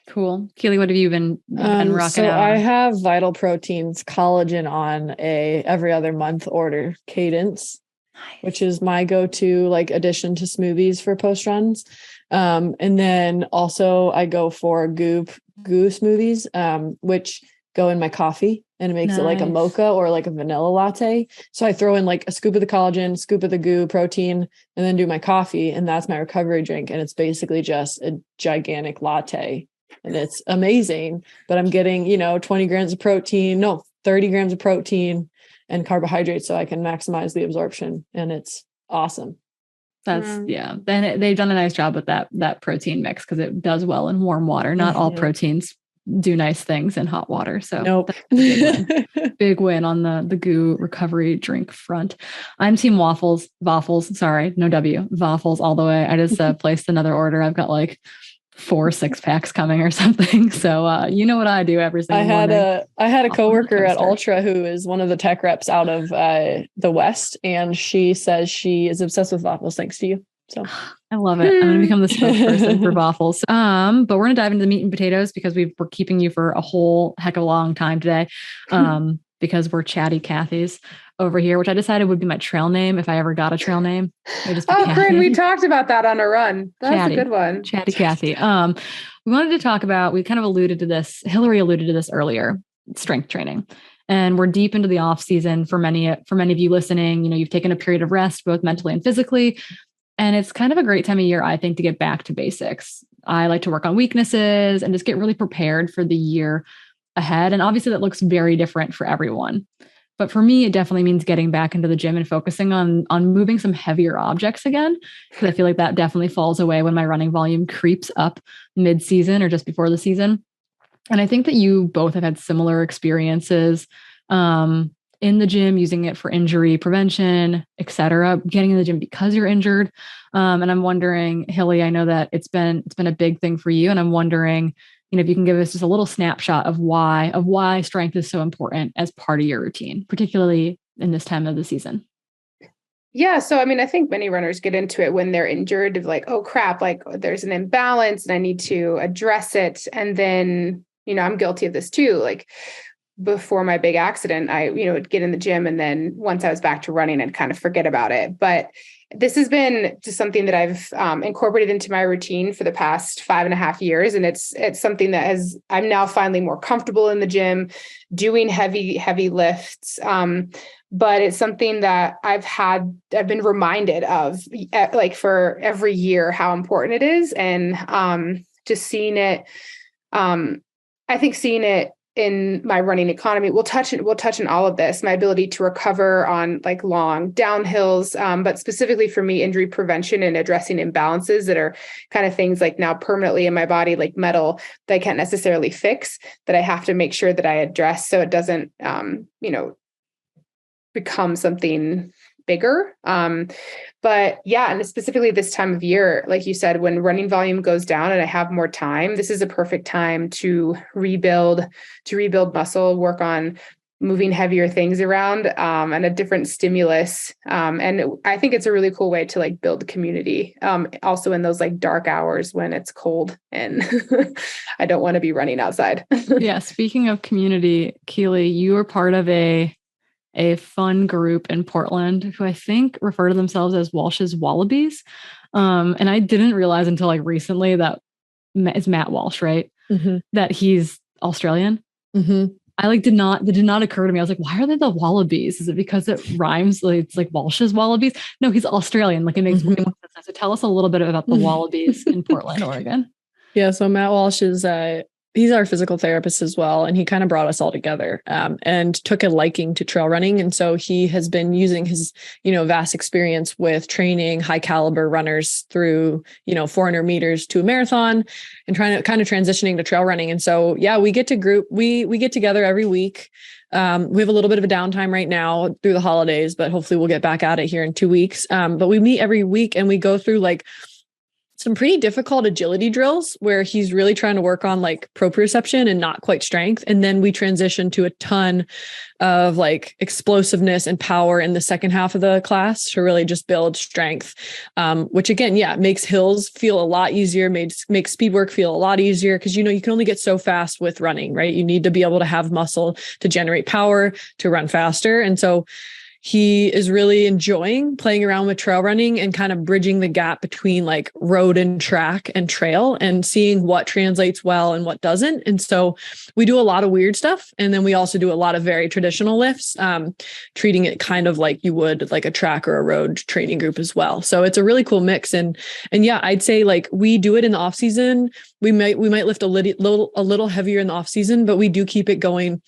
Cool. Keely, what have you been rocking so out? I have Vital Proteins collagen on a every other month order cadence, which is my go-to like addition to smoothies for post runs. And then also I go for goo smoothies, which go in my coffee and it makes it like a mocha or like a vanilla latte. So I throw in like a scoop of the collagen, scoop of the goo protein, and then do my coffee. And that's my recovery drink. And it's basically just a gigantic latte. And it's amazing, but I'm getting, 20 grams of protein, 30 grams of protein and carbohydrates so I can maximize the absorption. And it's awesome. Then they've done a nice job with that protein mix because it does well in warm water. Not all proteins do nice things in hot water. So nope. Big win on the goo recovery drink front. I'm team waffles, sorry, no W, waffles all the way. I just placed another order. I've got like 4 6-packs coming or something. So you know what I do every single morning. I had a coworker at Ultra who is one of the tech reps out of the West, and she says she is obsessed with waffles thanks to you. So I love it. I'm going to become the spokesperson for waffles. But we're going to dive into the meat and potatoes because we're keeping you for a whole heck of a long time today. Because we're Chatty Cathy's over here, which I decided would be my trail name if I ever got a trail name. Corinne, we talked about that on a run. That's a good one. Chatty Cathy. We wanted to talk about, we kind of alluded to this, Hillary alluded to this earlier, strength training. And we're deep into the off season for many of you listening. You've taken a period of rest, both mentally and physically. And it's kind of a great time of year, I think, to get back to basics. I like to work on weaknesses and just get really prepared for the year ahead. And obviously that looks very different for everyone. But for me, it definitely means getting back into the gym and focusing on moving some heavier objects again. Because I feel like that definitely falls away when my running volume creeps up mid-season or just before the season. And I think that you both have had similar experiences in the gym, using it for injury prevention, et cetera, getting in the gym because you're injured. And I'm wondering, Hilly, I know that it's been a big thing for you. And I'm wondering, if you can give us just a little snapshot of why strength is so important as part of your routine, particularly in this time of the season. Yeah. So, I think many runners get into it when they're injured of like, oh crap, like there's an imbalance and I need to address it. And then, I'm guilty of this too. Like before my big accident, I, would get in the gym and then once I was back to running, I'd kind of forget about it. But this has been just something that I've incorporated into my routine for the past 5.5 years. And it's something that I'm now finally more comfortable in the gym doing heavy lifts. But it's something that I've been reminded of like for every year, how important it is. And just seeing it, I think seeing it in my running economy, we'll touch on all of this, my ability to recover on like long downhills, but specifically for me, injury prevention and addressing imbalances that are kind of things like now permanently in my body, like metal that I can't necessarily fix, that I have to make sure that I address so it doesn't, become something bigger. But yeah, and specifically this time of year, like you said, when running volume goes down and I have more time, this is a perfect time to rebuild muscle, work on moving heavier things around, and a different stimulus. And I think it's a really cool way to like build community. Also in those like dark hours when it's cold and I don't want to be running outside. Yeah. Speaking of community, Keely, you are part of a fun group in Portland who I think refer to themselves as Walsh's Wallabies. And I didn't realize until like recently that it's Matt Walsh, right? Mm-hmm. That he's Australian. Mm-hmm. I like did not occur to me. I was like, why are they the Wallabies? Is it because it rhymes? Like, it's like Walsh's Wallabies? No, he's Australian. Like it makes way more sense. So tell us a little bit about the Wallabies in Portland, Oregon. Yeah. So Matt Walsh is he's our physical therapist as well. And he kind of brought us all together and took a liking to trail running. And so he has been using his, vast experience with training high caliber runners through, 400 meters to a marathon and trying to kind of transitioning to trail running. And so, yeah, we get together every week. We have a little bit of a downtime right now through the holidays, but hopefully we'll get back at it here in 2 weeks. But we meet every week and we go through like some pretty difficult agility drills where he's really trying to work on like proprioception and not quite strength. And then we transition to a ton of like explosiveness and power in the second half of the class to really just build strength, which again, makes hills feel a lot easier, makes speed work feel a lot easier because, you can only get so fast with running, right? You need to be able to have muscle to generate power to run faster. And so he is really enjoying playing around with trail running and kind of bridging the gap between like road and track and trail and seeing what translates well and what doesn't. And so we do a lot of weird stuff. And then we also do a lot of very traditional lifts, treating it kind of like you would like a track or a road training group as well. So it's a really cool mix. And yeah, I'd say like we do it in the off season. We might lift a little heavier in the off season, but we do keep it going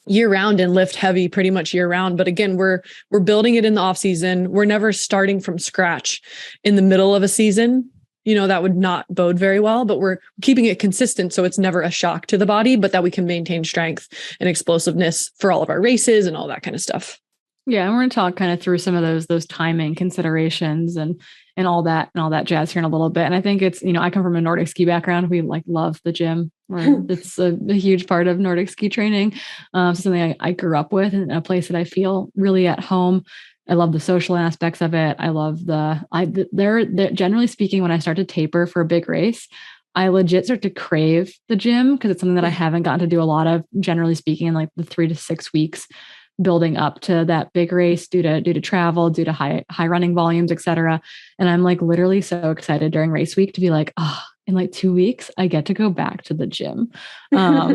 year round and lift heavy pretty much year round. But again, we're building it in the off season. We're never starting from scratch in the middle of a season. That would not bode very well, but we're keeping it consistent. So it's never a shock to the body, but that we can maintain strength and explosiveness for all of our races and all that kind of stuff. Yeah. And we're going to talk kind of through some of those timing considerations and all that jazz here in a little bit. And I think it's, I come from a Nordic ski background. We like love the gym. It's a huge part of Nordic ski training. Something I grew up with and a place that I feel really at home. I love the social aspects of it. I love they're generally speaking, when I start to taper for a big race, I legit start to crave the gym because it's something that I haven't gotten to do a lot of, generally speaking, in like the 3 to 6 weeks building up to that big race due to travel, due to high running volumes, et cetera. And I'm like literally so excited during race week to be like, in like 2 weeks, I get to go back to the gym,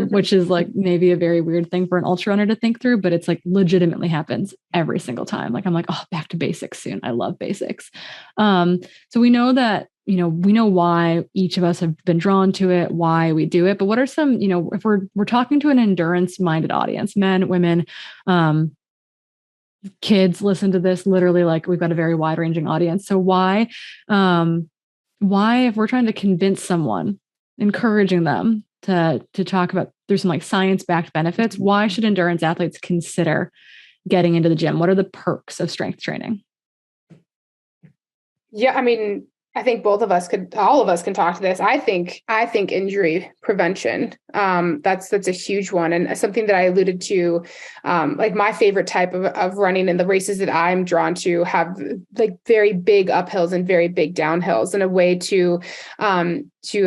which is like maybe a very weird thing for an ultra runner to think through, but it's like legitimately happens every single time. Like I'm like, back to basics soon. I love basics. So we know that, we know why each of us have been drawn to it, why we do it. But what are some, if we're talking to an endurance minded audience, men, women, kids listen to this, literally like we've got a very wide ranging audience. So why, if we're trying to convince someone, encouraging them to talk about through some like science backed benefits, why should endurance athletes consider getting into the gym? What are the perks of strength training? Yeah. I mean, I think all of us can talk to this. I think injury prevention, that's a huge one. And something that I alluded to, like my favorite type of running and the races that I'm drawn to have like very big uphills and very big downhills. And a way to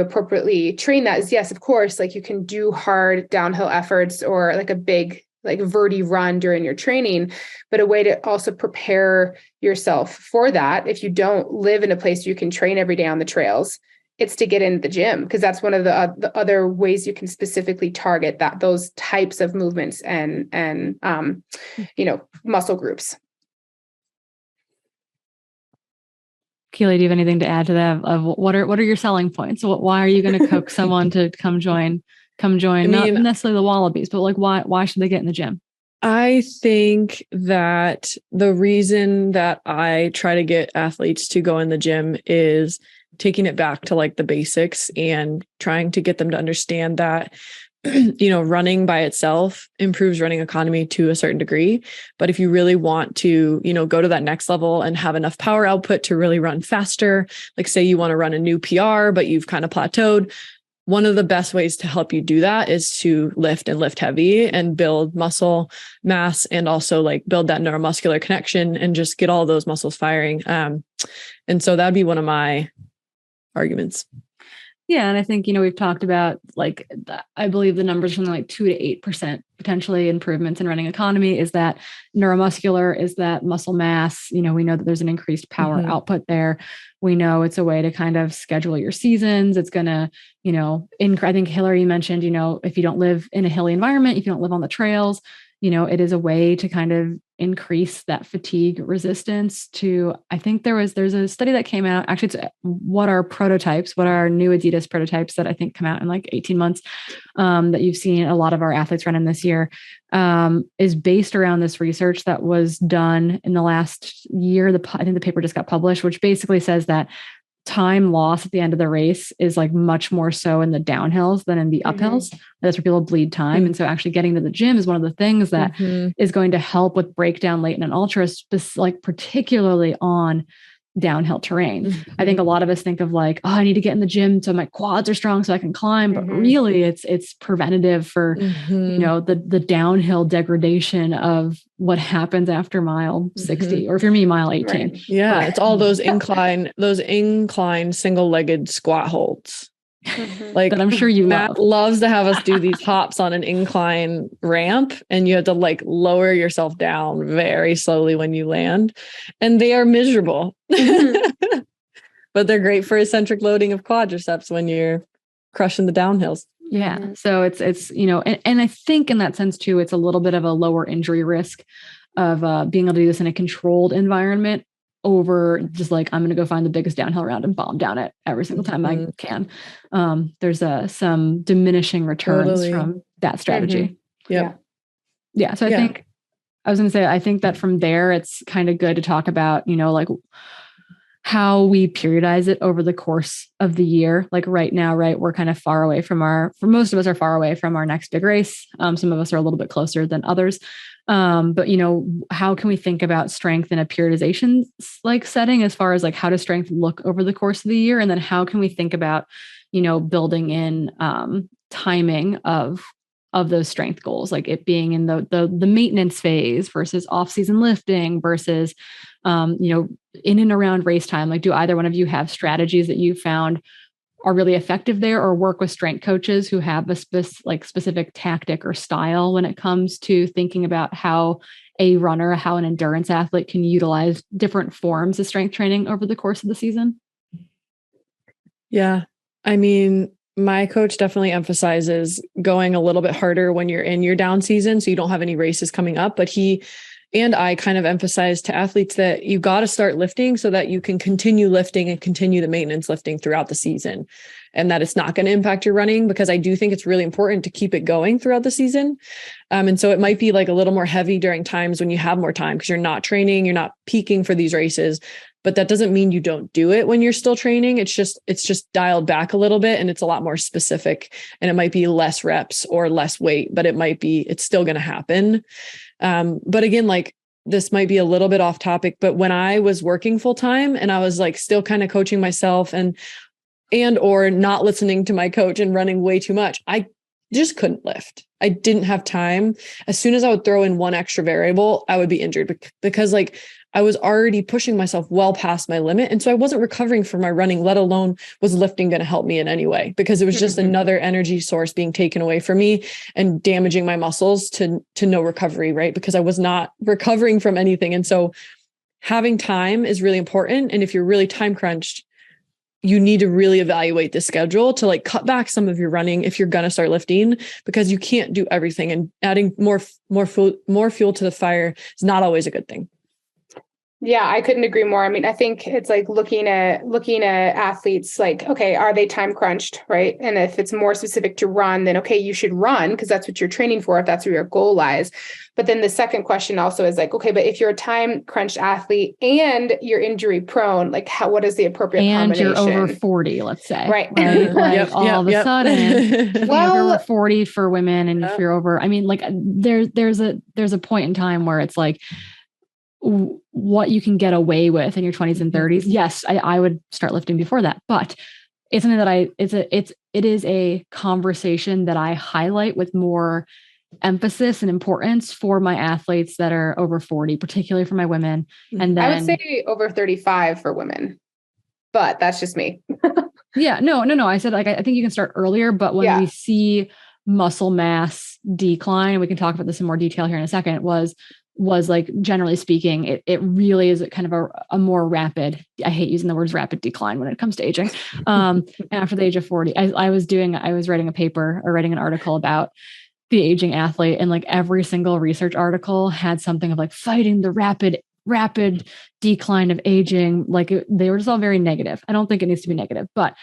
appropriately train that is, yes, of course, like you can do hard downhill efforts or like a big like verti run during your training, but a way to also prepare yourself for that. If you don't live in a place you can train every day on the trails, it's to get into the gym, because that's one of the other ways you can specifically target those types of movements and muscle groups. Keely, do you have anything to add to that? Of what are your selling points? Why are you going to coax someone to come join? Not necessarily the Wallabies, but like why should they get in the gym? I think that the reason that I try to get athletes to go in the gym is taking it back to like the basics and trying to get them to understand that running by itself improves running economy to a certain degree. But if you really want to, go to that next level and have enough power output to really run faster, like say you want to run a new PR, but you've kind of plateaued, one of the best ways to help you do that is to lift and lift heavy and build muscle mass, and also like build that neuromuscular connection and just get all those muscles firing. And so that'd be one of my arguments. Yeah. And I think, we've talked about I believe the numbers from like 2 to 8% potentially improvements in running economy. Is that neuromuscular? Is that muscle mass? We know that there's an increased power output there. We know it's a way to kind of schedule your seasons. It's going to, I think Hillary mentioned, if you don't live in a hilly environment, if you don't live on the trails, it is a way to kind of increase that fatigue resistance to, I think there's a study that came out, actually it's what are our new Adidas prototypes that I think come out in like 18 months, that you've seen a lot of our athletes run in this year, is based around this research that was done in the last year. I think the paper just got published, which basically says that time loss at the end of the race is like much more so in the downhills than in the uphills. That's where people bleed time. And so actually getting to the gym is one of the things that is going to help with breakdown late in an ultra, like particularly on downhill terrain. I think a lot of us think of like, I need to get in the gym so my quads are strong so I can climb, but really it's preventative for, the downhill degradation of what happens after mile 60, or if you're me, mile 18. Right. Yeah. It's all those incline single-legged squat holds. Like that I'm sure you Matt loves to have us do these hops on an incline ramp, and you have to like lower yourself down very slowly when you land, and they are miserable, but they're great for eccentric loading of quadriceps when you're crushing the downhills. Yeah. So it's, and I think in that sense too, it's a little bit of a lower injury risk of being able to do this in a controlled environment over just like, I'm going to go find the biggest downhill round and bomb down it every single time I can. There's some diminishing returns from that strategy. Yeah. So I think I was going to say, I think that from there, it's kind of good to talk about, like how we periodize it over the course of the year. Like right now, we're kind of far away from for most of us are far away from our next big race. Some of us are a little bit closer than others. But how can we think about strength in a periodization like setting, as far as like how does strength look over the course of the year? And then how can we think about, building in timing of those strength goals, like it being in the maintenance phase versus off-season lifting versus, in and around race time. Like, do either one of you have strategies that you found are really effective there, or work with strength coaches who have a specific tactic or style when it comes to thinking about how a runner, how an endurance athlete can utilize different forms of strength training over the course of the season? Yeah. I mean, my coach definitely emphasizes going a little bit harder when you're in your down season, so you don't have any races coming up. But he and I kind of emphasize to athletes that you got to start lifting so that you can continue lifting and continue the maintenance lifting throughout the season, and that it's not going to impact your running, because I do think it's really important to keep it going throughout the season. And so it might be like a little more heavy during times when you have more time because you're not training, you're not peaking for these races. But that doesn't mean you don't do it when you're still training. It's just dialed back a little bit, and it's a lot more specific, and it might be less reps or less weight, but it's still going to happen. But again, like this might be a little bit off topic, but when I was working full time and I was like still kind of coaching myself and or not listening to my coach and running way too much, I just couldn't lift. I didn't have time. As soon as I would throw in one extra variable, I would be injured because like I was already pushing myself well past my limit. And so I wasn't recovering from my running, let alone was lifting going to help me in any way, because it was just another energy source being taken away from me and damaging my muscles to no recovery, right? Because I was not recovering from anything. And so having time is really important. And if you're really time crunched, you need to really evaluate the schedule to like cut back some of your running if you're going to start lifting, because you can't do everything, and adding more fuel to the fire is not always a good thing. Yeah, I couldn't agree more. I mean, I think it's like looking at athletes like, okay, are they time crunched, right? And if it's more specific to run, then okay, you should run because that's what you're training for, if that's where your goal lies. But then the second question also is like, okay, but if you're a time crunched athlete and you're injury prone, like what is the appropriate combination? And you're over 40, let's say. Right. Like all of a sudden, well, if you're over 40 for women, and if you're over, I mean, like there's a point in time where it's like, what you can get away with in your 20s and 30s. Yes, I would start lifting before that, but it's something that it is a conversation that I highlight with more emphasis and importance for my athletes that are over 40, particularly for my women. And then I would say over 35 for women, but that's just me. Yeah, no. I said, like, I think you can start earlier, but when we see muscle mass decline, we can talk about this in more detail here in a second, was like, generally speaking, it really is kind of a more rapid, I hate using the words rapid decline when it comes to aging. After the age of 40, I was writing a paper or writing an article about the aging athlete, and like every single research article had something of like fighting the rapid decline of aging. Like they were just all very negative. I don't think it needs to be negative, but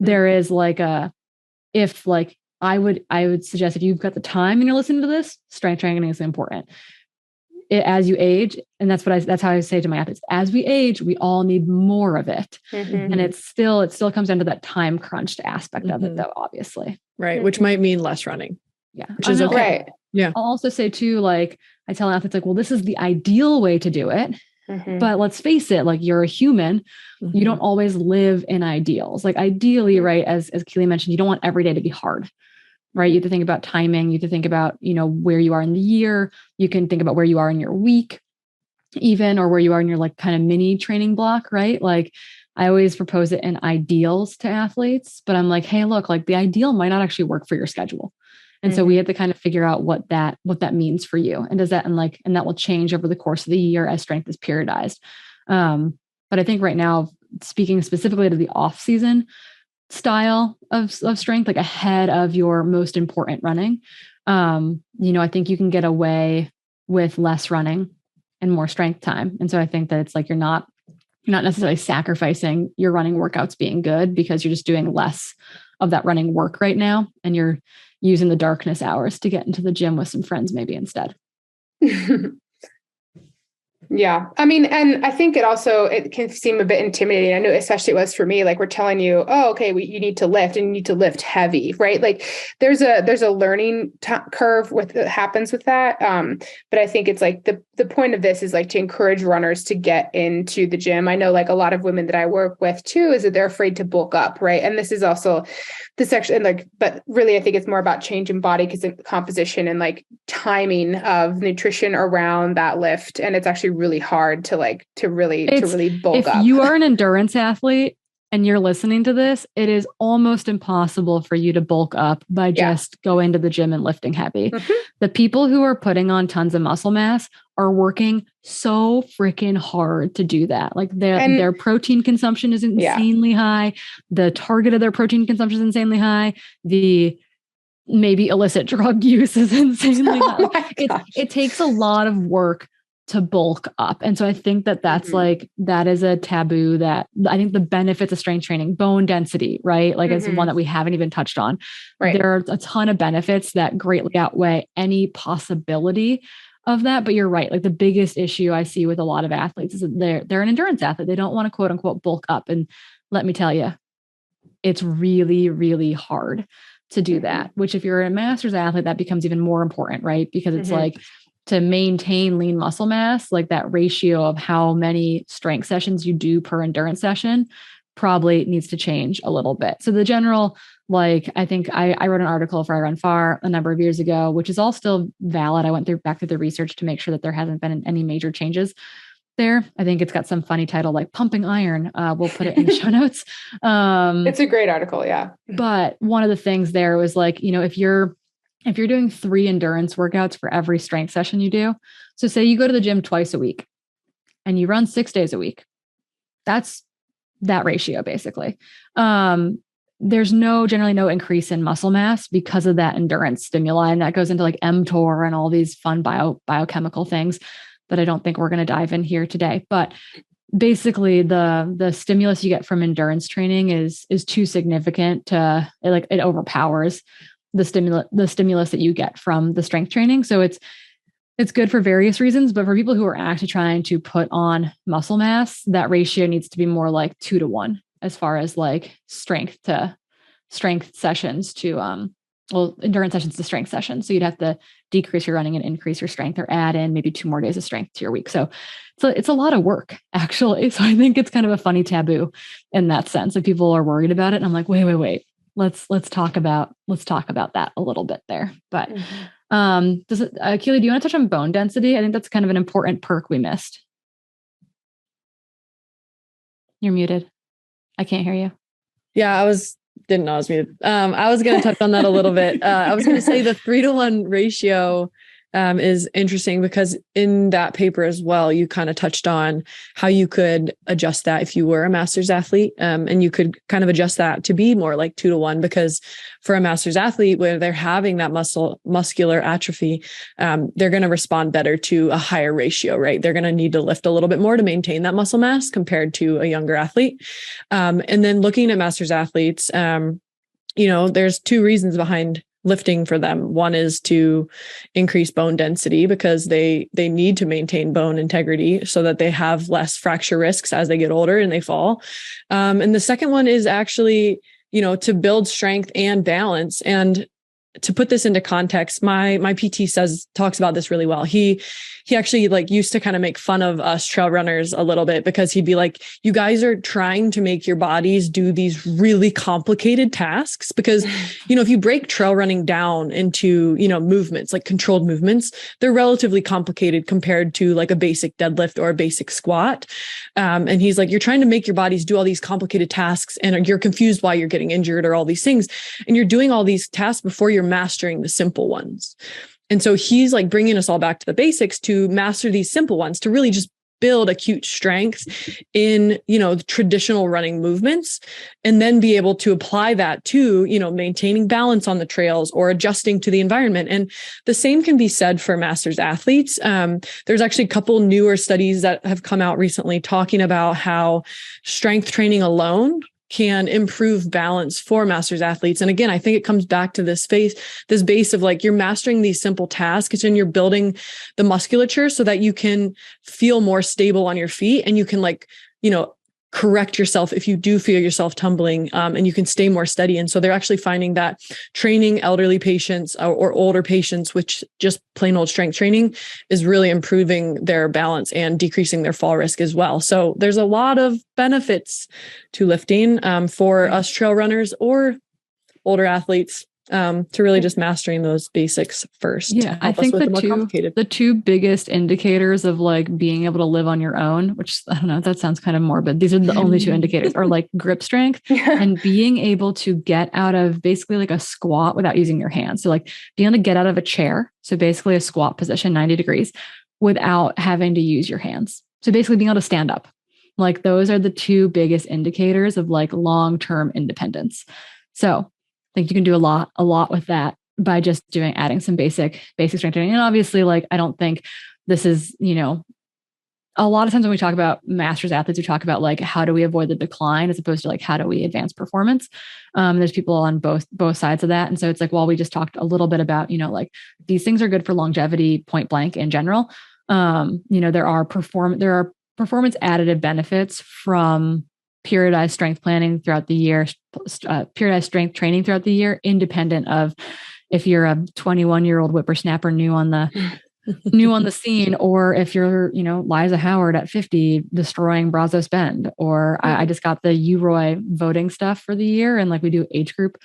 there is like I would suggest, if you've got the time and you're listening to this, strength training is important. As you age, and that's how I say to my athletes, as we age, we all need more of it. And it still comes down to that time crunched aspect of it, though, obviously. Right. Which might mean less running. Yeah. Which is okay. Right. Yeah. I'll also say too, like I tell athletes, like, well, this is the ideal way to do it. But let's face it, like, you're a human. You don't always live in ideals. Like ideally, right, as Keely mentioned, you don't want every day to be hard. Right. You have to think about timing. You have to think about, where you are in the year. You can think about where you are in your week, even, or where you are in your like kind of mini training block. Right. Like I always propose it in ideals to athletes, but I'm like, hey, look, like the ideal might not actually work for your schedule. And so we have to kind of figure out what that means for you. And and that will change over the course of the year as strength is periodized. But I think right now, speaking specifically to the off season style of strength, like ahead of your most important running, I think you can get away with less running and more strength time. And so I think that it's like, you're not necessarily sacrificing your running workouts being good, because you're just doing less of that running work right now. And you're using the darkness hours to get into the gym with some friends, maybe instead. Yeah. I mean, and I think it can seem a bit intimidating. I know, especially it was for me, like we're telling you, oh, okay, you need to lift, and you need to lift heavy, right? Like there's a learning curve that happens with that. But I think it's like the point of this is like to encourage runners to get into the gym. I know like a lot of women that I work with too, is that they're afraid to bulk up. Right. And this is also the section, but really, I think it's more about change in body composition and like timing of nutrition around that lift. And it's actually really hard to really bulk up. If you are an endurance athlete and you're listening to this, it is almost impossible for you to bulk up by just going to the gym and lifting heavy. The people who are putting on tons of muscle mass are working so freaking hard to do that. Like their protein consumption is insanely high. The target of their protein consumption is insanely high. The maybe illicit drug use is insanely high. It takes a lot of work to bulk up. And so I think that's like, that is a taboo that I think the benefits of strength training, bone density, right? Like it's one that we haven't even touched on. Right. There are a ton of benefits that greatly outweigh any possibility of that. But you're right. Like the biggest issue I see with a lot of athletes is that they're an endurance athlete. They don't want to quote unquote bulk up. And let me tell you, it's really, really hard to do that, which if you're a master's athlete, that becomes even more important, right? Because it's like, to maintain lean muscle mass, like that ratio of how many strength sessions you do per endurance session probably needs to change a little bit. So the general, like, I think I wrote an article for I Run Far a number of years ago, which is all still valid. I went back through the research to make sure that there hasn't been any major changes. there. I think it's got some funny title like Pumping Iron. We'll put it in the show notes. It's a great article. Yeah. But one of the things there was like, if you're doing 3 endurance workouts for every strength session you do, so say you go to the gym twice a week and you run 6 days a week, that's that ratio basically. There's generally no increase in muscle mass because of that endurance stimuli. And that goes into like mTOR and all these fun biochemical things that I don't think we're going to dive in here today. But basically the stimulus you get from endurance training is too significant to it overpowers the stimulus that you get from the strength training. So it's good for various reasons, but for people who are actually trying to put on muscle mass, that ratio needs to be more like 2-to-1 as far as like strength sessions to endurance sessions to strength sessions. So you'd have to decrease your running and increase your strength, or add in maybe 2 more days of strength to your week. So it's a lot of work actually. So I think it's kind of a funny taboo in that sense. Like people are worried about it. And I'm like, wait. Let's talk about that a little bit there. But Keely, do you want to touch on bone density? I think that's kind of an important perk we missed. You're muted. I can't hear you. Yeah, didn't know I was muted. I was going to touch on that a little bit. I was going to say the 3-to-1 ratio is interesting because in that paper as well, you kind of touched on how you could adjust that if you were a master's athlete, and you could kind of adjust that to be more like 2-to-1, because for a master's athlete, where they're having that muscular atrophy, they're going to respond better to a higher ratio, right? They're going to need to lift a little bit more to maintain that muscle mass compared to a younger athlete. And then looking at master's athletes, there's 2 reasons behind lifting for them. One is to increase bone density because they need to maintain bone integrity so that they have less fracture risks as they get older and they fall. And the second one is actually, to build strength and balance. And to put this into context, my PT talks about this really well. He actually used to kind of make fun of us trail runners a little bit, because he'd be like, you guys are trying to make your bodies do these really complicated tasks, because, if you break trail running down into, movements, like controlled movements, they're relatively complicated compared to like a basic deadlift or a basic squat. And he's like, you're trying to make your bodies do all these complicated tasks and you're confused why you're getting injured or all these things. And you're doing all these tasks before you're mastering the simple ones. And so he's like bringing us all back to the basics to master these simple ones, to really just build acute strength in, traditional running movements, and then be able to apply that to, maintaining balance on the trails or adjusting to the environment. And the same can be said for master's athletes. There's actually a couple newer studies that have come out recently talking about how strength training alone can improve balance for master's athletes. And again, I think it comes back to this base of like, you're mastering these simple tasks and you're building the musculature so that you can feel more stable on your feet, and you can correct yourself if you do feel yourself tumbling, and you can stay more steady. And so they're actually finding that training elderly patients or older patients, which just plain old strength training, is really improving their balance and decreasing their fall risk as well. So there's a lot of benefits to lifting for us trail runners or older athletes, to really just mastering those basics first. Yeah, I think the 2 biggest indicators of like being able to live on your own, which I don't know, that sounds kind of morbid. These are the only 2 indicators, are like grip strength and being able to get out of basically like a squat without using your hands. So like being able to get out of a chair. So basically a squat position, 90 degrees, without having to use your hands. So basically being able to stand up. Like those are the 2 biggest indicators of like long-term independence. So I think you can do a lot with that by just adding some basic strength training. And obviously, like, I don't think this is, a lot of times when we talk about master's athletes, we talk about like, how do we avoid the decline as opposed to like, how do we advance performance? There's people on both sides of that. And so it's like, while we just talked a little bit about, like these things are good for longevity, point blank in general. There are performance additive benefits from periodized strength planning throughout the year, periodized strength training throughout the year, independent of if you're a 21-year-old whippersnapper new on the scene, or if you're, Liza Howard at 50 destroying Brazos Bend, or I just got the UROI voting stuff for the year. And like we do age group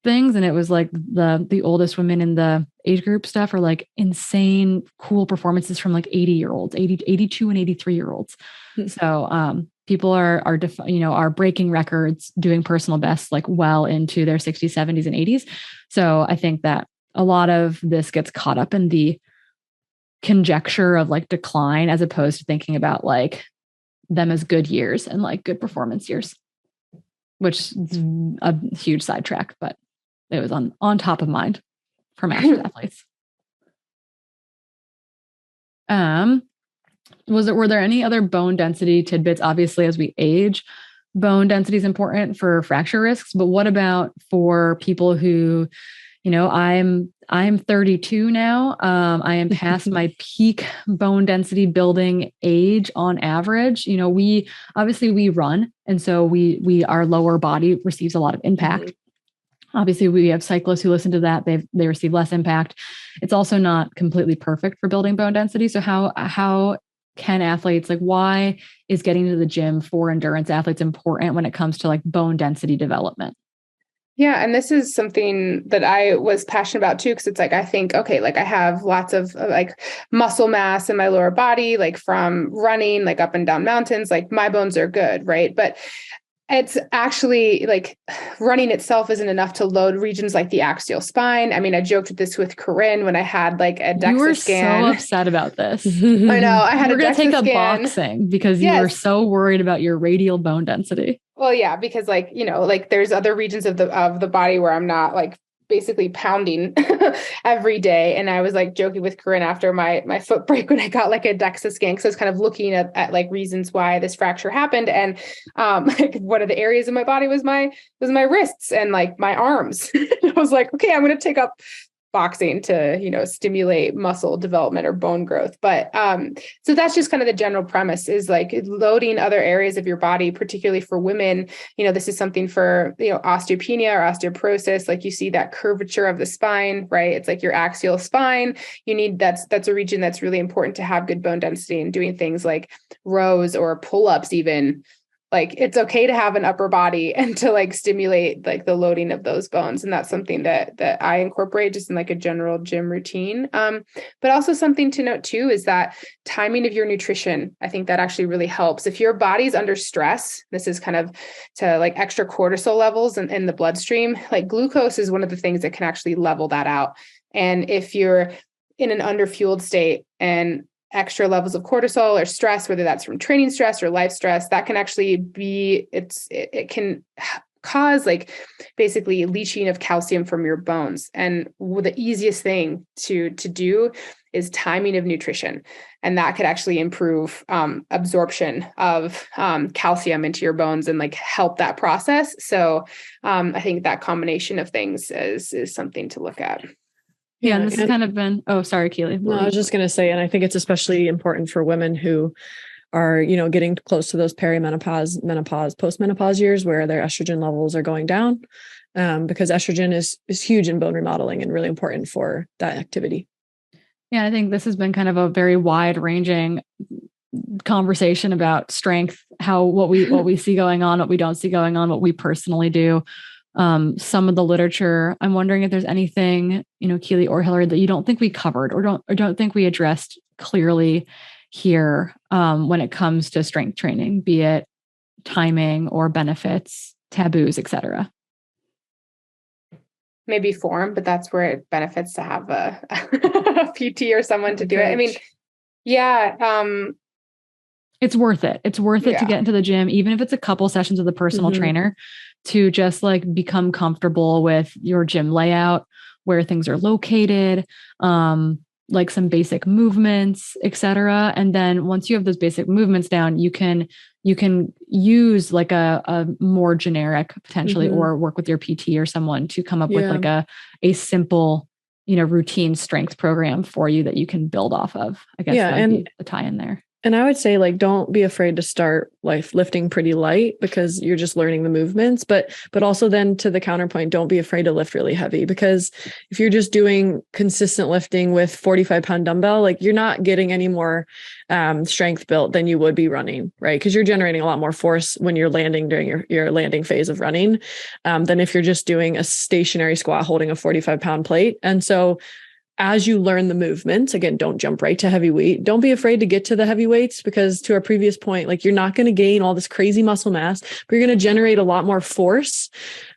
things. And it was like the oldest women in the age group stuff are like insane, cool performances from like 80-year-olds, 82 and 83-year-olds. So people are breaking records, doing personal bests like well into their 60s, 70s, and 80s. So I think that a lot of this gets caught up in the conjecture of like decline, as opposed to thinking about like them as good years and like good performance years, which is a huge sidetrack, but it was on top of mind for masters athletes. Were there any other bone density tidbits? Obviously, as we age, bone density is important for fracture risks, but what about for people who, I'm 32 now. I am past my peak bone density building age on average. We run. And so our lower body receives a lot of impact. Obviously, we have cyclists who listen to that. They receive less impact. It's also not completely perfect for building bone density. So how can athletes, like, why is getting to the gym for endurance athletes important when it comes to like bone density development? Yeah. And this is something that I was passionate about too, because it's like, I think, okay, like I have lots of like muscle mass in my lower body, like from running, like up and down mountains, like my bones are good. Right. But it's actually like running itself isn't enough to load regions like the axial spine. I mean, I joked with this with Corrine when I had like a DEXA You were scan. so upset about this. I know. I had We're going to take scan. a boxing because you were so worried about your radial bone density. Well, yeah, because like, like there's other regions of the body where I'm not like basically pounding every day. And I was like joking with Corrine after my foot break when I got like a DEXA scan, because I was kind of looking at like reasons why this fracture happened. And like one of the areas of my body was my wrists and like my arms. I was like, okay, I'm going to take up boxing to, stimulate muscle development or bone growth. But so that's just kind of the general premise, is like loading other areas of your body, particularly for women. This is something for, osteopenia or osteoporosis. Like you see that curvature of the spine, right? It's like your axial spine. You need, that's a region that's really important to have good bone density, and doing things like rows or pull-ups even. Like it's okay to have an upper body and to like stimulate like the loading of those bones. And that's something that I incorporate just in like a general gym routine. But also something to note too, is that timing of your nutrition. I think that actually really helps. If your body's under stress, this is kind of to like extra cortisol levels in the bloodstream, like glucose is one of the things that can actually level that out. And if you're in an underfueled state and extra levels of cortisol or stress, whether that's from training stress or life stress, that can actually be, it can cause like basically leaching of calcium from your bones. And the easiest thing to do is timing of nutrition. And that could actually improve absorption of calcium into your bones and like help that process. So I think that combination of things is something to look at. Yeah, and this has kind of been, sorry, Keely. No, I was just going to say, and I think it's especially important for women who are, getting close to those perimenopause, menopause, postmenopause years where their estrogen levels are going down, because estrogen is huge in bone remodeling and really important for that activity. Yeah, I think this has been kind of a very wide ranging conversation about strength, what we see going on, what we don't see going on, what we personally do. Some of the literature, I'm wondering if there's anything, Keely or Hillary, that you don't think we covered or don't think we addressed clearly here when it comes to strength training, be it timing or benefits, taboos, etc. Maybe form, but that's where it benefits to have a PT or someone to do it. I mean, yeah. It's worth it. It's worth it to get into the gym, even if it's a couple sessions with a personal trainer, to just like become comfortable with your gym layout, where things are located, like some basic movements, etc. And then once you have those basic movements down, you can use like a more generic potentially, or work with your PT or someone to come up with like a simple, routine strength program for you that you can build off of. I guess that'd be the tie in there. And I would say, like, don't be afraid to start like lifting pretty light because you're just learning the movements. But also then to the counterpoint, don't be afraid to lift really heavy, because if you're just doing consistent lifting with 45-pound dumbbell, like you're not getting any more strength built than you would be running, right? Because you're generating a lot more force when you're landing during your landing phase of running than if you're just doing a stationary squat holding a 45-pound plate. And so as you learn the movements, again, don't jump right to heavy weight. Don't be afraid to get to the heavy weights, because to our previous point, like you're not going to gain all this crazy muscle mass, but you're going to generate a lot more force.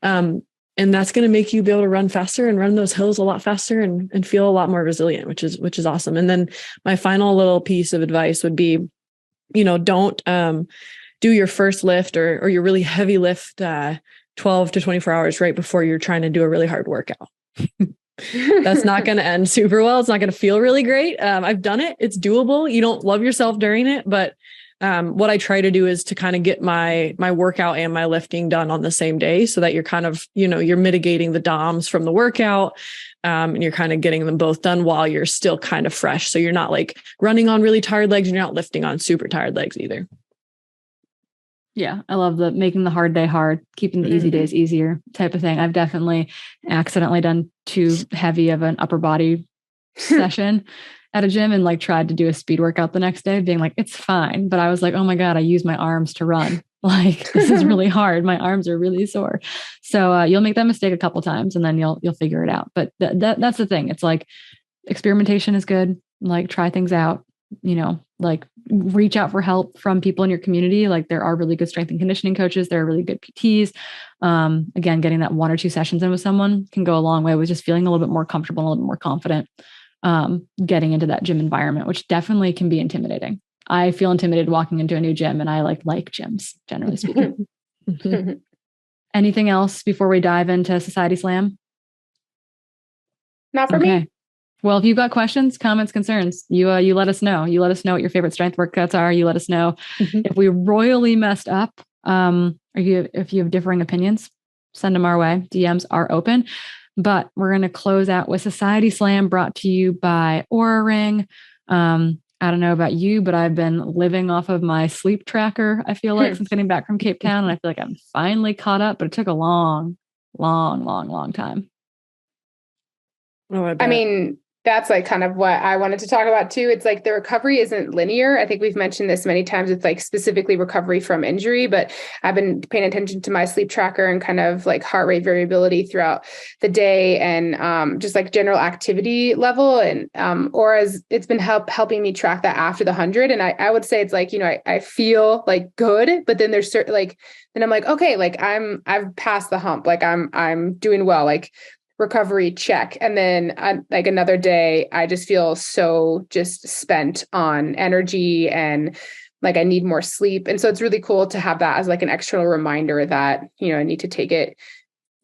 And that's going to make you be able to run faster and run those hills a lot faster and feel a lot more resilient, which is awesome. And then my final little piece of advice would be, don't do your first lift or your really heavy lift 12 to 24 hours right before you're trying to do a really hard workout. That's not going to end super well. It's not going to feel really great. I've done it. It's doable. You don't love yourself during it, but what I try to do is to kind of get my workout and my lifting done on the same day, so that you're kind of, you're mitigating the DOMs from the workout, and you're kind of getting them both done while you're still kind of fresh. So you're not like running on really tired legs and you're not lifting on super tired legs either. Yeah, I love the making the hard day hard, keeping the easy days easier type of thing. I've definitely accidentally done too heavy of an upper body session at a gym and like tried to do a speed workout the next day, being like, it's fine. But I was like, oh my God, I use my arms to run. Like, this is really hard. My arms are really sore. So you'll make that mistake a couple times and then you'll figure it out. But that's the thing. It's like experimentation is good. Like try things out, like reach out for help from people in your community. Like there are really good strength and conditioning coaches. There are really good PTs. Again, getting that 1 or 2 sessions in with someone can go a long way with just feeling a little bit more comfortable and a little bit more confident getting into that gym environment, which definitely can be intimidating. I feel intimidated walking into a new gym, and I like gyms, generally speaking. Anything else before we dive into Society Slam? Not for me. Well, if you've got questions, comments, concerns, you let us know. You let us know what your favorite strength workouts are. You let us know if we royally messed up. If you have differing opinions, send them our way. DMs are open. But we're going to close out with Society Slam, brought to you by Oura Ring. I don't know about you, but I've been living off of my sleep tracker, I feel like, since getting back from Cape Town. And I feel like I'm finally caught up, but it took a long time. Oh, I mean, that's like kind of what I wanted to talk about too. It's like the recovery isn't linear. I think we've mentioned this many times with like specifically recovery from injury, but I've been paying attention to my sleep tracker and kind of like heart rate variability throughout the day and just like general activity level. And it's been helping me track that after the 100. And I would say it's like, I feel like good, but then there's certain then I'm like, okay, like I've passed the hump. Like I'm doing well. Like recovery check. And then like another day, I just feel so just spent on energy and like I need more sleep. And so it's really cool to have that as like an external reminder that, I need to take it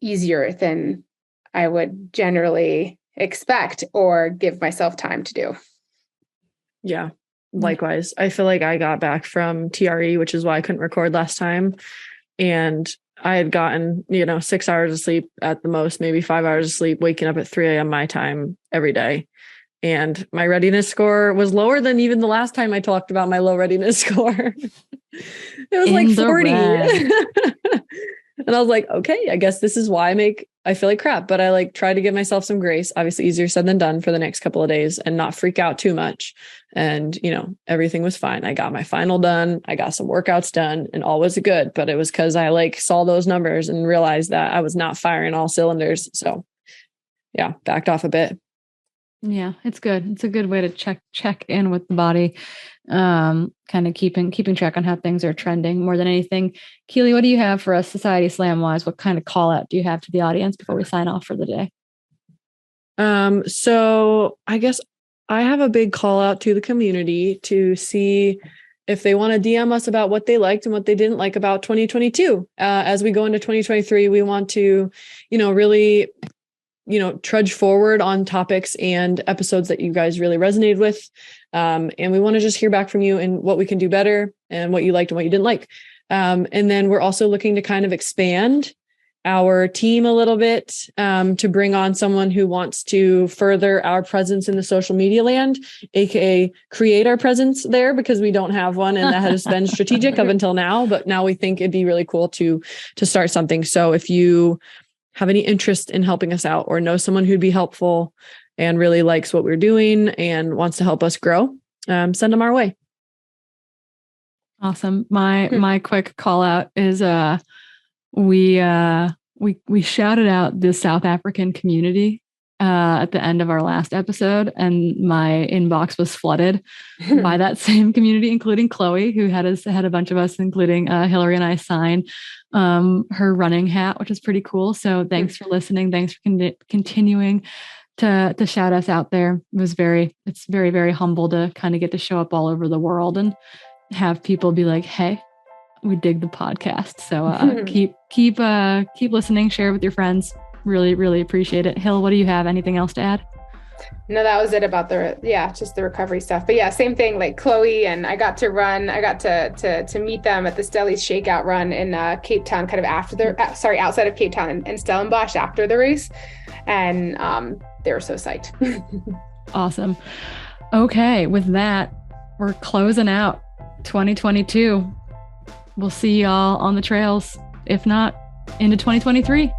easier than I would generally expect or give myself time to do. Yeah, likewise. I feel like I got back from TRE, which is why I couldn't record last time. And I had gotten, 6 hours of sleep at the most, maybe 5 hours of sleep, waking up at 3 a.m. my time every day. And my readiness score was lower than even the last time I talked about my low readiness score. It was like 40. And I was like, okay, I guess this is why I feel like crap, but I like try to give myself some grace. Obviously easier said than done for the next couple of days and not freak out too much. And, everything was fine. I got my final done. I got some workouts done and all was good, but it was because I like saw those numbers and realized that I was not firing all cylinders. So yeah, backed off a bit. Yeah, it's good. It's a good way to check in with the body. Kind of keeping track on how things are trending more than anything. Keely, what do you have for us Society Slam wise? What kind of call out do you have to the audience before we sign off for the day? So I guess I have a big call out to the community to see if they want to DM us about what they liked and what they didn't like about 2022. As we go into 2023, we want to, really trudge forward on topics and episodes that you guys really resonated with. And we want to just hear back from you and what we can do better and what you liked and what you didn't like. And then we're also looking to kind of expand our team a little bit to bring on someone who wants to further our presence in the social media land, aka create our presence there, because we don't have one, and that has been strategic up until now. But now we think it'd be really cool to start something. So if you have any interest in helping us out, or know someone who'd be helpful and really likes what we're doing and wants to help us grow, send them our way. Awesome. My quick call out is we shouted out the South African community at the end of our last episode, and my inbox was flooded by that same community, including Chloe, who had a bunch of us, including Hillary and I, sign her running hat, which is pretty cool. So thanks for listening. Thanks for continuing to shout us out there. It's very, very humble to kind of get to show up all over the world and have people be like, hey, we dig the podcast. So keep listening, share with your friends. Really, really appreciate it. Hill, what do you have? Anything else to add? No, that was it about just the recovery stuff. But yeah, same thing, like Chloe, and I got to meet them at the Stellies Shakeout run in Cape Town, kind of outside of Cape Town and Stellenbosch after the race. And they were so psyched. Awesome. Okay. With that, we're closing out 2022. We'll see y'all on the trails, if not into 2023.